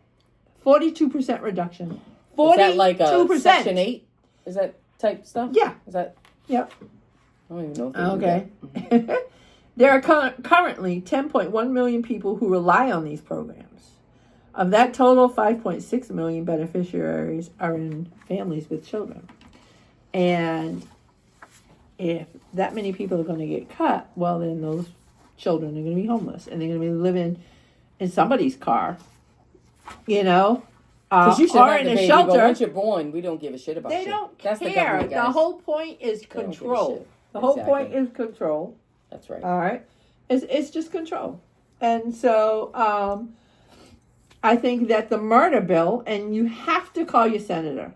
42% reduction. 42%. Is that like a Section 8? Is that type stuff? Yeah. Is that? Yep. I don't even know if they do that. There are currently 10.1 million people who rely on these programs. Of that total, 5.6 million beneficiaries are in families with children. And if that many people are going to get cut, well, then those children are going to be homeless. And they're going to be living in somebody's car, you know, Because you should or have in the a baby, shelter. but once you're born, we don't give a shit about you. They don't That's care. The government, guys. The whole point is They don't give a control. shit. The whole Exactly. point is control. That's right. All right. It's just control. And so I think that the murder bill, and you have to call your senator.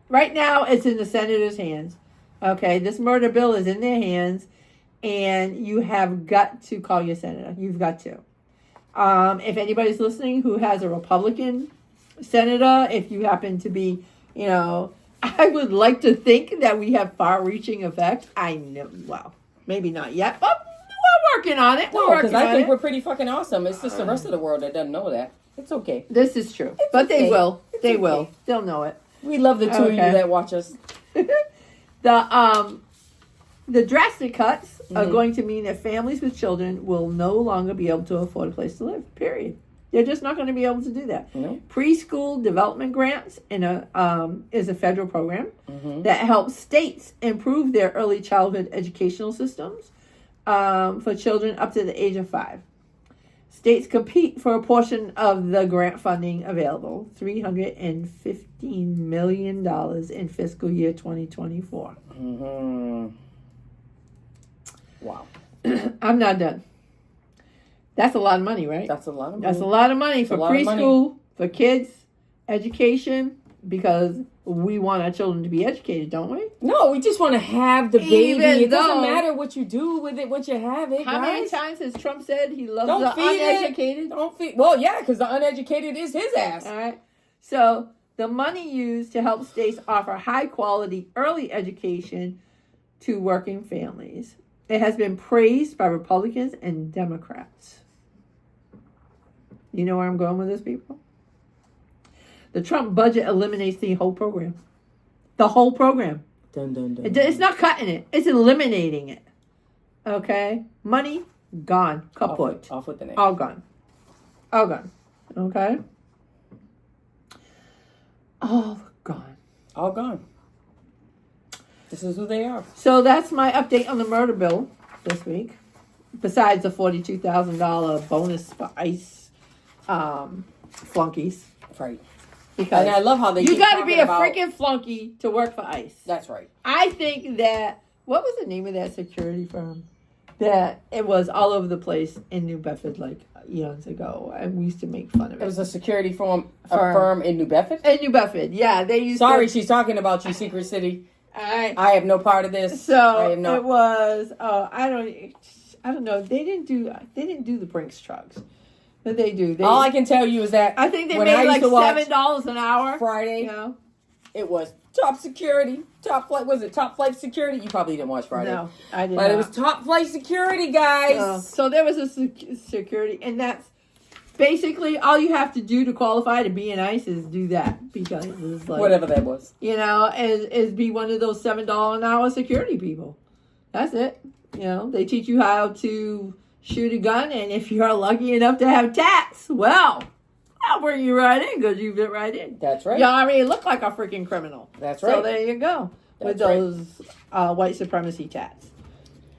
Right now, it's in the senator's hands. Okay, this murder bill is in their hands, and you have got to call your senator. You've got to. If anybody's listening who has a Republican senator, if you happen to be, you know, I would like to think that we have far-reaching effect. I know, well, maybe not yet, but we're working on it. No, because I think we're pretty fucking awesome. It's just the rest of the world that doesn't know that. It's okay. This is true. It's But okay. they will. It's They okay. will. They'll know it. We love the two of you that watch us. The drastic cuts are going to mean that families with children will no longer be able to afford a place to live, period. They're just not going to be able to do that. No. Preschool development grants is a federal program that helps states improve their early childhood educational systems for children up to the age of 5. States compete for a portion of the grant funding available, $315 million in fiscal year 2024. Wow. I'm not done. That's a lot of money, right? That's a lot of money. That's a lot of money for preschool, for kids, education, because we want our children to be educated, don't we? No, we just want to have the baby. Even It doesn't though- matter what you do with it once you have it, How many guys. times has Trump said he loves Don't the feed uneducated? it. Don't feed. Well, yeah, because the uneducated is his ass. All right. So the money used to help states offer high quality early education to working families. It has been praised by Republicans and Democrats. You know where I'm going with this, people? The Trump budget eliminates the whole program. The whole program. Dun, dun, dun. It's not cutting it. It's eliminating it. Okay? Money, gone. Kaput. Off with the name. All gone. All gone. Okay? All gone. All gone. This is who they are. So that's my update on the murder bill this week. Besides the $42,000 bonus for ICE flunkies. Right. Because And I love how they you keep got to talking be a about- freaking flunky to work for ICE. That's right. I think that, what was the name of that security firm? That it was all over the place in New Bedford like eons ago. And we used to make fun of it. It was a security firm in New Bedford. In New Bedford, yeah. They used Sorry, to. she's talking about you, Secret City. All right. I have no part of this. So I have no. it was, I don't know. They didn't do the Brinks trucks. But they do. All I can tell you is that I think they when made I like used to watch $7 an hour. Friday, You know? it was top security, top flight. Was it top flight security? You probably didn't watch Friday. No, I didn't. But it was top flight security, guys. So there was a security, and that's Basically, all you have to do to qualify to be an ICE is do that, because it's like, whatever that was, is be one of those $7 an hour security people. That's it. They teach you how to shoot a gun, and if you're lucky enough to have tats, well, I'll bring you right in because you fit right in. That's right. You already look like a freaking criminal. That's right. So there you go. With those white supremacy tats.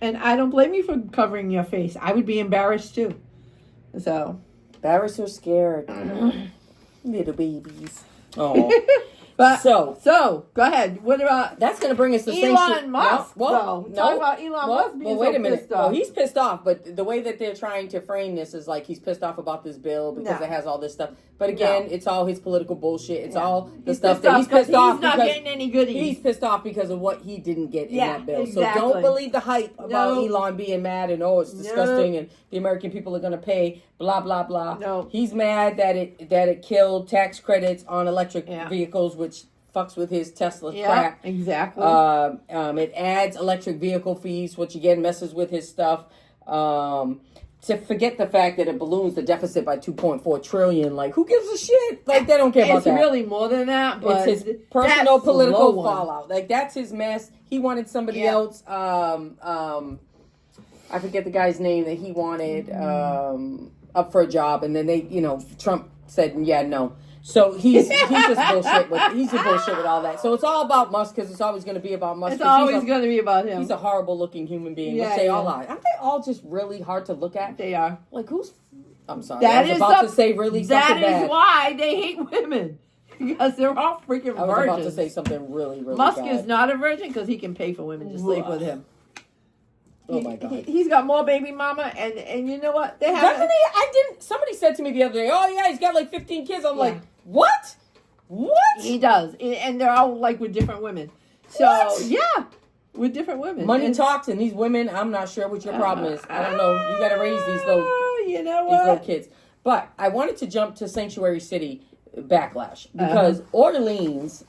And I don't blame you for covering your face. I would be embarrassed too. So. Embarrassed or scared. Little babies. Oh. But so go ahead. What about that's going to bring us to Elon Musk? Talk about Elon Musk being wait so a minute. pissed off. Well, he's pissed off, but the way that they're trying to frame this is like he's pissed off about this bill because it has all this stuff. But again, it's all his political bullshit. It's all the stuff that he's pissed off because he's not getting any goodies. He's pissed off because of what he didn't get in that bill. Exactly. So don't believe the hype about Elon being mad and it's disgusting and the American people are going to pay blah blah blah. No. He's mad that it killed tax credits on electric vehicles, which fucks with his Tesla crap. Exactly. It adds electric vehicle fees, which again messes with his stuff. To forget the fact that it balloons the deficit by 2.4 trillion. Like, who gives a shit? Like, they don't care about that. It's really more than that, but it's his personal political fallout. Like, that's his mess. He wanted somebody else. I forget the guy's name that he wanted up for a job, and then Trump said, no. So he's just bullshit with all that. So it's all about Musk because it's always going to be about Musk. It's always going to be about him. He's a horrible looking human being, which they all are. Aren't they all just really hard to look at? They are. Like I'm sorry. I was about to say really something bad. That is why they hate women. Because they're all freaking virgins. I was about to say something really, really Musk bad. is not a virgin because he can pay for women to sleep with him. Oh my God. He's got more baby mama, and you know what? They have. Doesn't he? Somebody said to me the other day, oh yeah, he's got like 15 kids. I'm like, what? He does. And they're all like with different women. So, with different women. Money talks, and these women, I'm not sure what your problem is. I don't know. You got to raise these little kids. But I wanted to jump to Sanctuary City backlash because Orleans,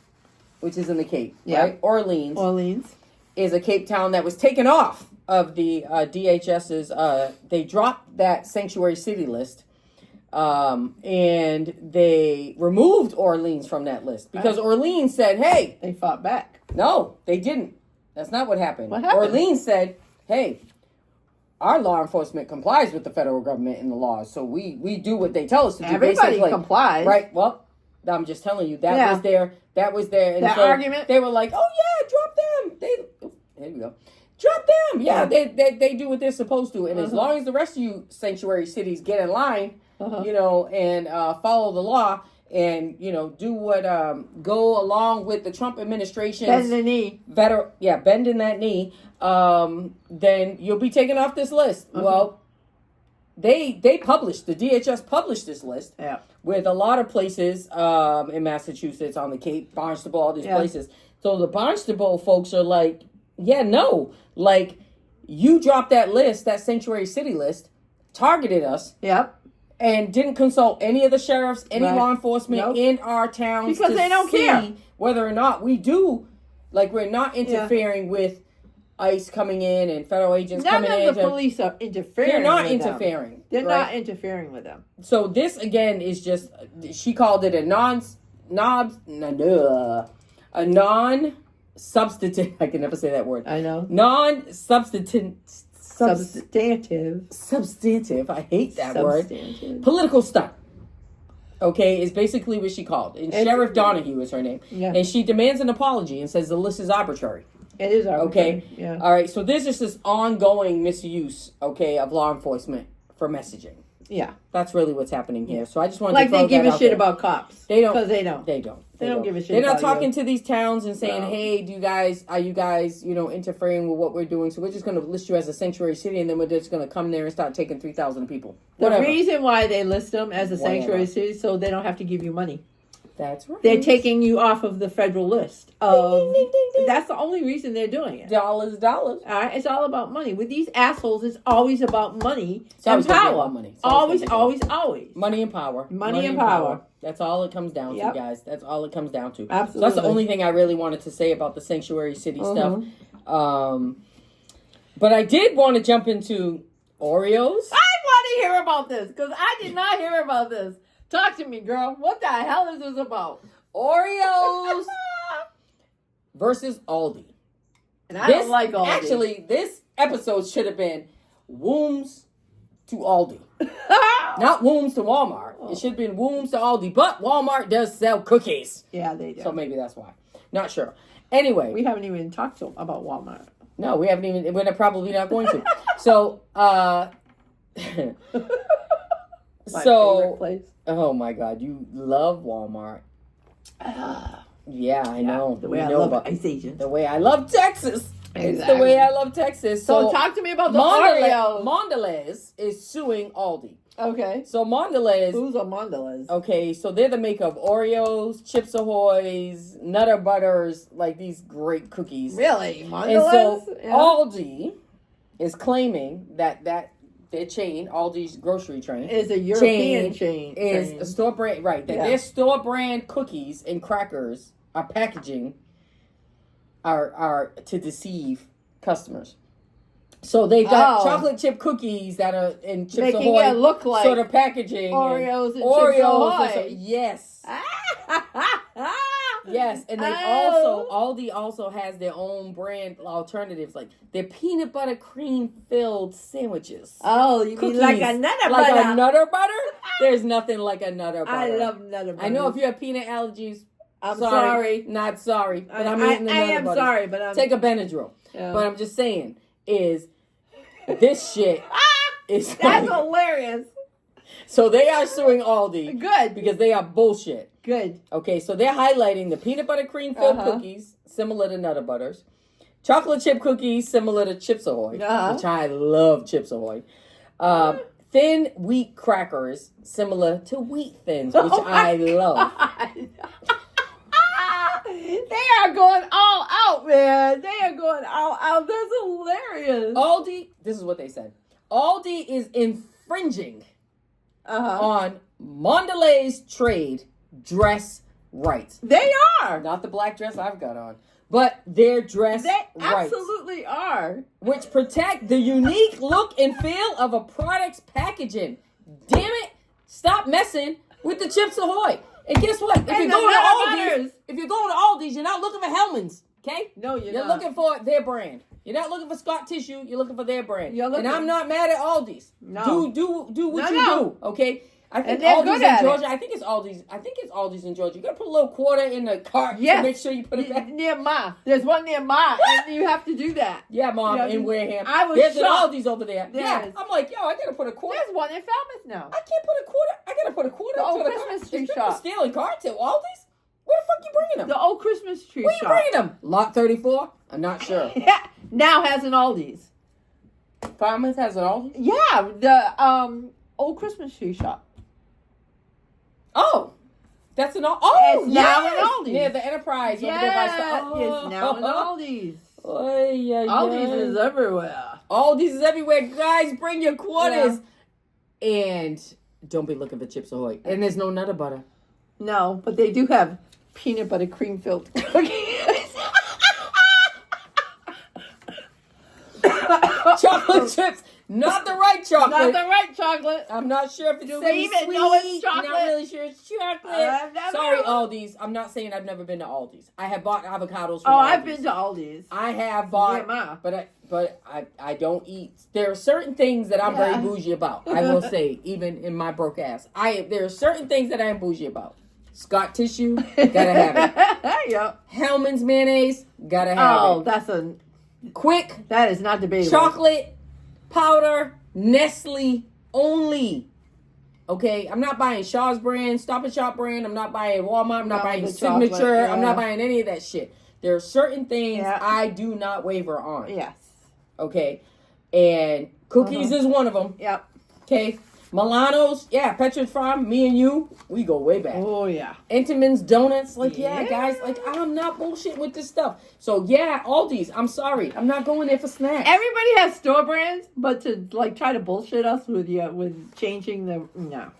which is in the Cape, right? Orleans is a Cape town that was taken off of the DHS's. They dropped that Sanctuary City list. And they removed Orleans from that list because Orleans said, hey. They fought back. No, they didn't. That's not what happened. What happened? Orleans said, hey, our law enforcement complies with the federal government and the laws. So we do what they tell us to do. Everybody complies. Right. Well, I'm just telling you, that was their. And that argument. They were like, oh yeah, drop them. There you go. Drop them. Yeah, they do what they're supposed to. And as long as the rest of you sanctuary cities get in line, and follow the law and, do what, go along with the Trump administration's bend the knee. Bending that knee, then you'll be taken off this list. Well, the DHS published this list with a lot of places in Massachusetts, on the Cape, Barnstable, all these places. So the Barnstable folks are like, like, you dropped that list, that Sanctuary City list, targeted us. Yep. And didn't consult any of the sheriffs, any law enforcement in our towns. Because they don't care whether or not we do. Like, we're not interfering with ICE coming in and federal agents coming in. None of the police are interfering. They're not interfering. They're not interfering with them. So this, again, is just, she called it a non-substantive. I can never say that word. I know. Non-substantive. Substantive. I hate that word. Political stunt. Okay, is basically what she called. And Sheriff Donahue is her name. Yeah. And she demands an apology and says the list is arbitrary. It is arbitrary. Okay. Yeah. All right. So there's just this ongoing misuse, of law enforcement for messaging. Yeah. That's really what's happening here. So I just wanted to throw that out there. Like they give a shit about cops. They don't. Because they don't. They don't. They don't give a shit. They're not talking to these towns and saying, hey, are you guys, interfering with what we're doing? So we're just going to list you as a sanctuary city, and then we're just going to come there and start taking 3,000 people. Whatever. The reason why they list them as a sanctuary city is so they don't have to give you money. That's right. They're taking you off of the federal list. Ding, ding, ding, ding. That's the only reason they're doing it. Dollars. All right, it's all about money. With these assholes, it's always about money and power. Always. Money and power. Money and power. That's all it comes down to, guys. That's all it comes down to. Absolutely. So that's the only thing I really wanted to say about the sanctuary city stuff. But I did want to jump into Oreos. I want to hear about this? Because I did not hear about this. Talk to me, girl. What the hell is this about? Oreos versus Aldi. And I don't like Aldi. Actually, this episode should have been Wombs to Aldi. Not Wombs to Walmart. It should have been Wombs to Aldi. But Walmart does sell cookies. Yeah, they do. So maybe that's why. Not sure. Anyway. We haven't even talked about Walmart. No, we haven't even. We're probably not going to. So, My favorite place. Oh my God, you love Walmart. Yeah, I know. The way I love Ice Asians. The way I love Texas. Exactly. It's the way I love Texas. So talk to me about the Oreos. Mondelez is suing Aldi. Okay. So Mondelez. Who's a Mondelez? Okay, so they're the maker of Oreos, Chips Ahoy's, Nutter Butters, like these great cookies. Really? Mondelez? And so Aldi is claiming that their chain, Aldi's grocery chain, is a European chain. Is a store brand, right? That their store brand cookies and crackers are packaging are to deceive customers. So they've got chocolate chip cookies that are in Chips making Ahoy it look like sort of packaging. Oreos and Chips Ahoy. Yes. Yes, and they Aldi also has their own brand alternatives, like their peanut butter cream filled sandwiches. Oh, you cookies, mean like a Nutter like Butter? a Nutter Butter? There's nothing like a Nutter Butter. I love Nutter Butter. I know if you have peanut allergies, I'm sorry. Not sorry, but I'm eating the I Nutter am Butters. sorry, but I'm... Take a Benadryl. Yeah. But I'm just saying, is this shit is... That's hilarious. So they are suing Aldi. Good. Because they are bullshit. Good. Okay, so they're highlighting the peanut butter cream filled cookies, similar to Nutter Butters. Chocolate chip cookies, similar to Chips Ahoy, which I love Chips Ahoy. Thin wheat crackers, similar to Wheat Thins, which I love. They are going all out, man. They are going all out. That's hilarious. Aldi, this is what they said. Aldi is infringing on Mondelez trade dress rights. They are. Not the black dress I've got on, but their dress rights. They absolutely are. Which protect the unique look and feel of a product's packaging. Damn it. Stop messing with the Chips Ahoy. And guess what? If you're going to Aldi's, you're not looking for Hellmann's, okay? No, you're not. You're looking for their brand. You're not looking for Scott Tissue. You're looking for their brand. And I'm not mad at Aldi's. No. Do what you do, okay? I think Aldi's in Georgia. I think it's Aldi's in Georgia. You gotta put a little quarter in the cart to make sure you put it back. Near Ma. There's one near Ma, and you have to do that. Yeah, Mom, in Wareham. There's an Aldi's over there. Yeah. I'm like, yo, I gotta put a quarter. There's one in Falmouth now. I can't put a quarter. I gotta put a quarter the to old the Christmas cart. tree shop. Stealing carts at Aldi's? Where the fuck you bringing them? The old Christmas tree shop. Where you bringing them? Lot 34? I'm not sure. Now has an Aldi's. Falmouth has an Aldi's? Yeah, the old Christmas tree shop. Oh, that's an Aldi's. Oh, it's now an Aldi's. Near the Enterprise. Yeah, it's now an Aldi's. Aldi's is everywhere. Aldi's is everywhere. Guys, bring your quarters. Yeah. And don't be looking for Chips Ahoy. And there's no Nutter Butter. No, but they do have peanut butter cream filled cookies. Chocolate chips. Not the right chocolate. Not the right chocolate. I'm not sure if it's really sweet. No, it's chocolate. Not really sure it's chocolate. Sorry, Aldi's. I'm not saying I've never been to Aldi's. I have bought avocados from Aldi's. I've been to Aldi's. I have bought, but I don't eat. There are certain things that I'm very bougie about. I will say, even in my broke ass, there are certain things that I am bougie about. Scott Tissue, gotta have it. Yep. Hellmann's mayonnaise, gotta have it. Oh, that's a quick. That is not debatable. Chocolate powder, Nestle only. Okay, I'm not buying Shaw's brand, Stop and Shop brand. I'm not buying Walmart. I'm not buying Signature. Chocolate, I'm not buying any of that shit. There are certain things I do not waver on. Yes. Okay, and cookies is one of them. Yep. Okay, Milano's, Petra's Farm, me and you, we go way back. Oh, yeah. Entenmann's Donuts, guys, I'm not bullshitting with this stuff. So, Aldi's, I'm sorry. I'm not going there for snacks. Everybody has store brands, but to, try to bullshit us with changing the, no.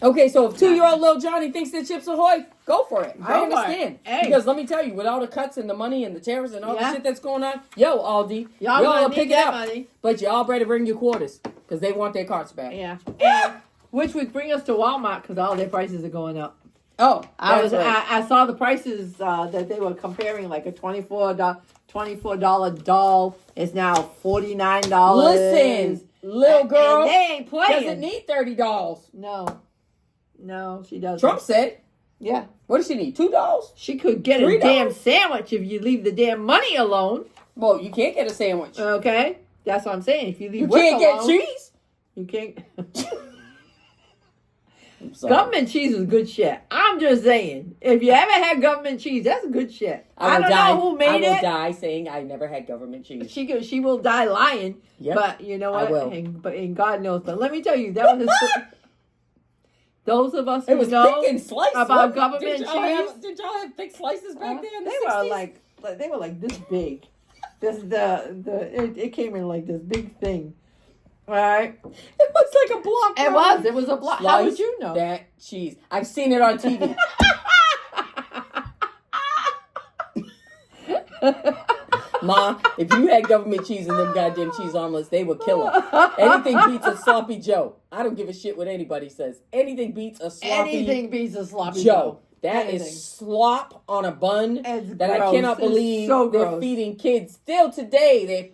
Okay, so if 2-year-old little Johnny thinks that Chips Ahoy, go for it. I understand. understand. Because let me tell you, with all the cuts and the money and the tariffs and all the shit that's going on, Aldi, y'all will pick it up. Money. But y'all better bring your quarters because they want their carts back. Yeah. And which would bring us to Walmart because all their prices are going up. Oh, I saw the prices that they were comparing, like a $24 doll is now $49. Listen, little girl, and they ain't playing. Doesn't need $30. No, she doesn't. Trump said. Yeah. What does she need? $2? She could get $3? A damn sandwich if you leave the damn money alone. Well, you can't get a sandwich. Okay, that's what I'm saying. If you leave, you can't get cheese. You can't. Government cheese is good shit. I'm just saying. If you ever had government cheese, that's good shit. I don't know who made it. I will die saying I never had government cheese. She will die lying. Yep. But you know what? I will. And God knows. But let me tell you, that was those of us who know about government cheese. Did y'all have thick slices back there in the 60s? They were like this big. It came in like this big thing. All right. It was like a block. It was a block. How would you know? That cheese. I've seen it on TV. Ma, if you had government cheese and them goddamn cheese omelets, they would kill her. Anything beats a sloppy Joe. I don't give a shit what anybody says. Anything beats a sloppy Joe. That is slop on a bun that I cannot believe they're feeding kids still today.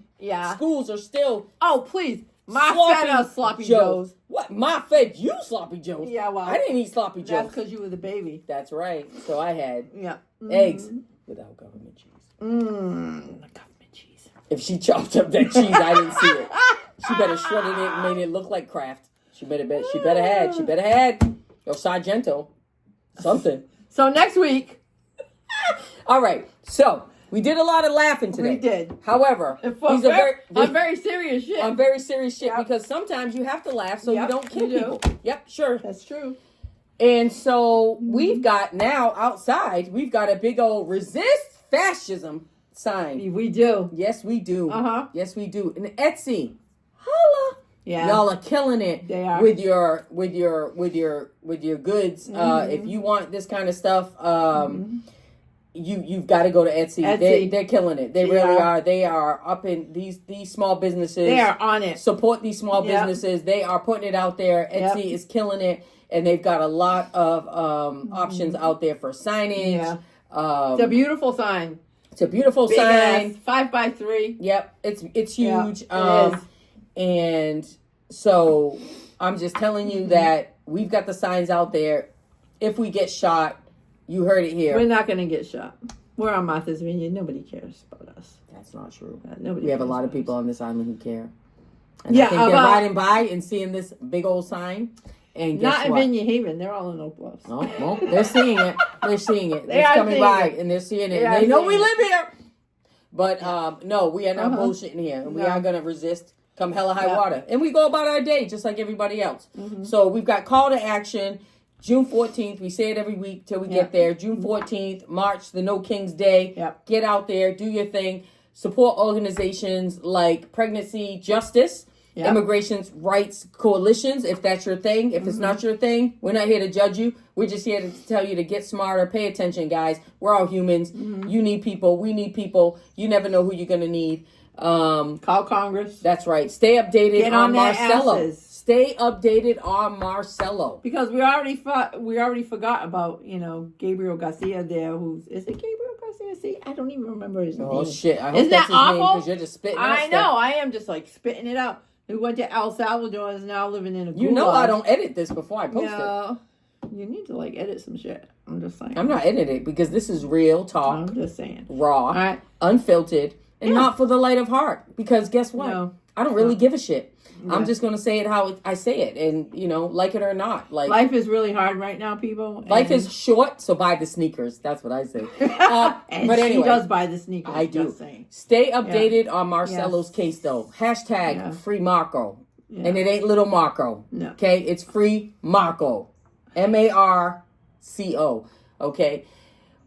Schools are still. Oh, please. Ma fed us sloppy joes. What? Ma fed you sloppy joes? Yeah, well. I didn't eat sloppy joes. That's because you were the baby. That's right. So I had eggs without government cheese. Government cheese. If she chopped up that cheese, I didn't see it. She better shredded it and made it look like Kraft. She better had or Sargento. Something. So next week. All right. So we did a lot of laughing today. We did. However, on very serious shit. On very serious shit because sometimes you have to laugh so you don't kill people. Yep, sure. That's true. And so we've got now outside, we've got a big old resist fascism sign. We do. Yes, we do. Uh-huh. Yes, we do. And Etsy, holla. Yeah. Y'all are killing it. They are. with your goods. If you want this kind of stuff, you've got to go to Etsy. They're killing it. They really are. They are up in these small businesses. They are on it. Support these small businesses. They are putting it out there. Etsy is killing it, and they've got a lot of options out there for signage. Yeah. It's a beautiful sign. It's a beautiful big sign. 5x3. Yep, it's huge. Yeah, it is. And so I'm just telling you that we've got the signs out there. If we get shot, you heard it here. We're not going to get shot. We're on Martha's Vineyard. Nobody cares about us. That's not true. Nobody. We have a lot of people on this island who care. And I think they're riding by and seeing this big old sign. And guess not in Vineyard Haven. They're all in Oak Bluffs. Oh, well, they're seeing it. They're seeing it. They're coming by and they're seeing it. They know we live here. But no, we are not bullshitting here. And we are going to resist come hell or high water. And we go about our day just like everybody else. So we've got call to action. June 14th. We say it every week till we get there. June 14th, March, the No King's Day. Yep. Get out there. Do your thing. Support organizations like Pregnancy Justice. Yep. Immigration rights coalitions, if that's your thing. If it's not your thing, we're not here to judge you. We're just here to tell you to get smarter, pay attention, guys. We're all humans. You need people. We need people. You never know who you're going to need. Call Congress. That's right. Stay updated on Marcelo. Asses. Stay updated on Marcelo. Because we already forgot about, Gabriel Garcia there. Is it Gabriel Garcia? See, I don't even remember his name. Oh, shit. I hope that's his name because you're just spitting out stuff. know. I am just like spitting it out. Who went to El Salvador and is now living in a gulag. You know I don't edit this before I post it. You need to edit some shit. I'm just saying. I'm not editing it because this is real talk. I'm just saying. Raw, unfiltered, and not for the light of heart. Because guess what? No. I don't really give a shit. Yeah. I'm just going to say it how I say it. And, like it or not. Life is really hard right now, people. Life is short, so buy the sneakers. That's what I say. And but anyway, she does buy the sneakers. I do. Just saying. Stay updated on Marcelo's case, though. Hashtag free Marco. Yeah. And it ain't little Marco. No. Okay? It's free Marco. Marco. Okay?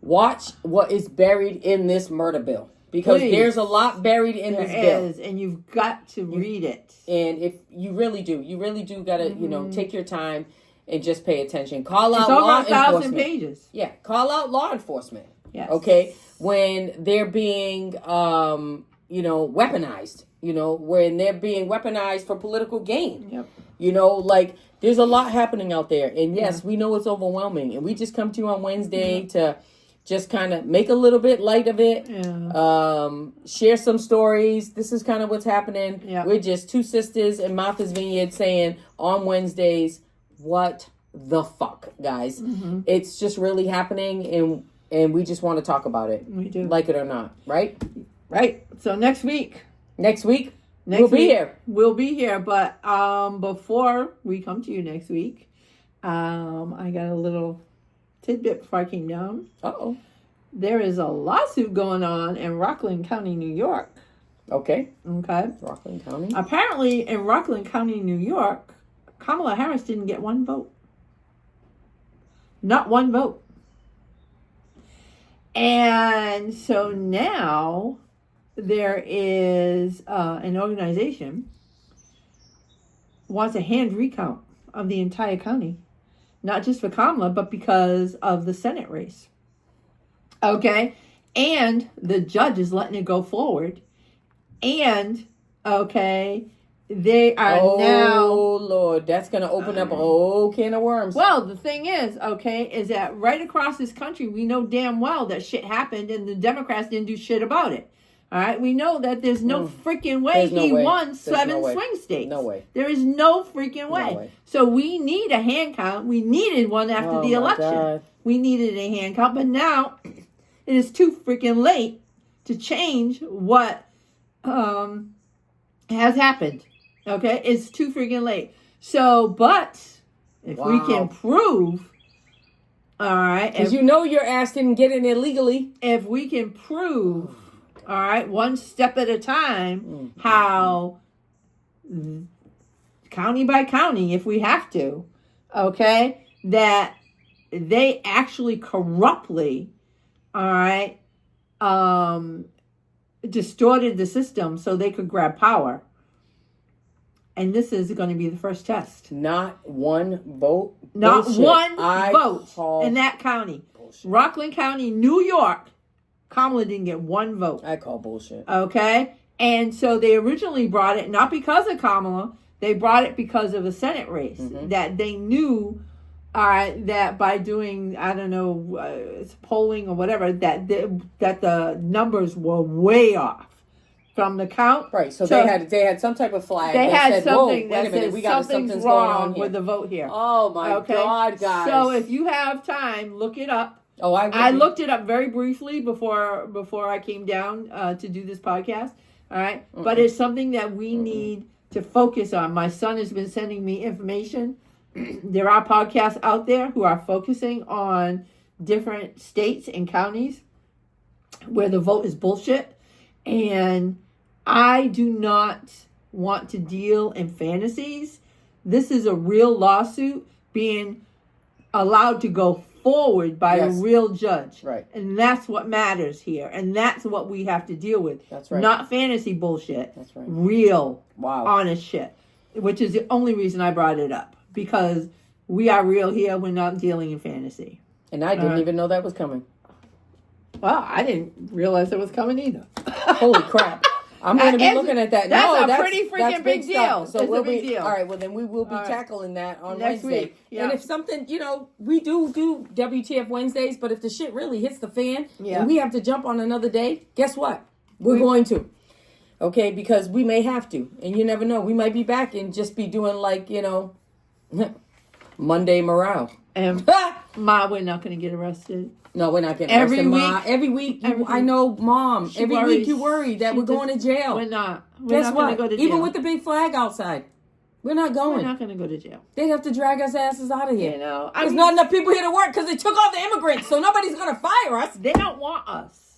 Watch what is buried in this murder bill. Because there's a lot buried in this bill. And you've got to read it. And if you really do got to, take your time and just pay attention. Call out it's law over 1,000 enforcement. pages. Yeah, call out law enforcement. Yes. Okay, when they're being, weaponized. When they're being weaponized for political gain. Yep. There's a lot happening out there, and yes, we know it's overwhelming, and we just come to you on Wednesday to just kind of make a little bit light of it. Yeah. Share some stories. This is kind of what's happening. Yeah. We're just two sisters in Martha's Vineyard saying on Wednesdays, what the fuck, guys? Mm-hmm. It's just really happening, and we just want to talk about it. We do. Like it or not, right? Right. So next week, we'll be here. We'll be here. But before we come to you next week, I got a little tidbit before I came down. Uh-oh. There is a lawsuit going on in Rockland County, New York. Okay. Rockland County. Apparently, in Rockland County, New York, Kamala Harris didn't get one vote. Not one vote. And so now there is an organization wants a hand recount of the entire county. Not just for Kamala, but because of the Senate race. Okay? And the judge is letting it go forward. And, okay, they are now... Oh, Lord, that's going to open up a whole can of worms. Well, the thing is, okay, is that right across this country, we know damn well that shit happened and the Democrats didn't do shit about it. All right? We know that there's no freaking way he won seven swing states. No way. There is no freaking way. No way. So we need a hand count. We needed one after the election. God. We needed a hand count, but now it is too freaking late to change what has happened. Okay? It's too freaking late. So, but if we can prove, all right. Because your ass didn't get in there legally. If we can prove, all right, one step at a time, how county by county, if we have to, okay, that they actually corruptly, all right, distorted the system so they could grab power. And this is going to be the first test. Not one vote. Not bullshit. one vote in that county. Bullshit. Rockland County, New York. Kamala didn't get one vote. I call bullshit. Okay? And so they originally brought it, not because of Kamala, they brought it because of a Senate race. That they knew that by doing, I don't know, polling or whatever, that the numbers were way off from the count. Right, so they had some type of flag. They that had said, something whoa, wait a minute, we got something's going on here with the vote here. Oh my God, guys! So if you have time, look it up. Oh, I looked it up very briefly before I came down to do this podcast. All right, but it's something that we need to focus on. My son has been sending me information. There are podcasts out there who are focusing on different states and counties where the vote is bullshit, and I do not want to deal in fantasies. This is a real lawsuit being allowed to go forward by a real judge. Right. And that's what matters here. And that's what we have to deal with. That's right. Not fantasy bullshit. That's right. Real, honest shit. Which is the only reason I brought it up. Because we are real here. We're not dealing in fantasy. And I didn't even know that was coming. Well, I didn't realize it was coming either. Holy crap. I'm going to be looking at that. That's a pretty freaking big deal. So it's a big deal. All right, well, then we will be tackling that on next Wednesday. week. Yeah. And if something, we do WTF Wednesdays, but if the shit really hits the fan and we have to jump on another day, guess what? We're going to. Okay, because we may have to. And you never know. We might be back and just be doing Monday morale. And Ma, we're not going to get arrested. No, we're not getting arrested, Ma. Every week, I know, Mom. Every week you worry that we're going to jail. We're not. Guess what? Go to jail. Even with the big flag outside, we're not going. We're not going to go to jail. They'd have to drag us asses out of here. There's not enough people here to work because they took all the immigrants, so nobody's going to fire us. They don't want us.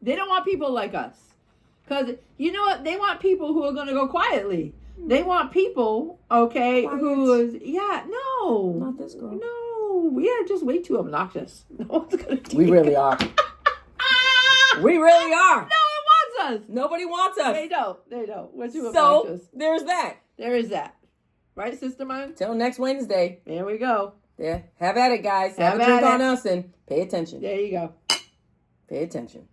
They don't want people like us. Because, you know what? They want people who are going to go quietly. They want people, okay, no. Not this girl. No, we are just way too obnoxious. No one's going to We really are. We really are. No one wants us. Nobody wants us. They don't. We're too obnoxious. So, there's that. There is that. Right, Sister Mine? Till next Wednesday. There we go. Yeah. Have at it, guys. Have a drink on us and pay attention. There you go. Pay attention.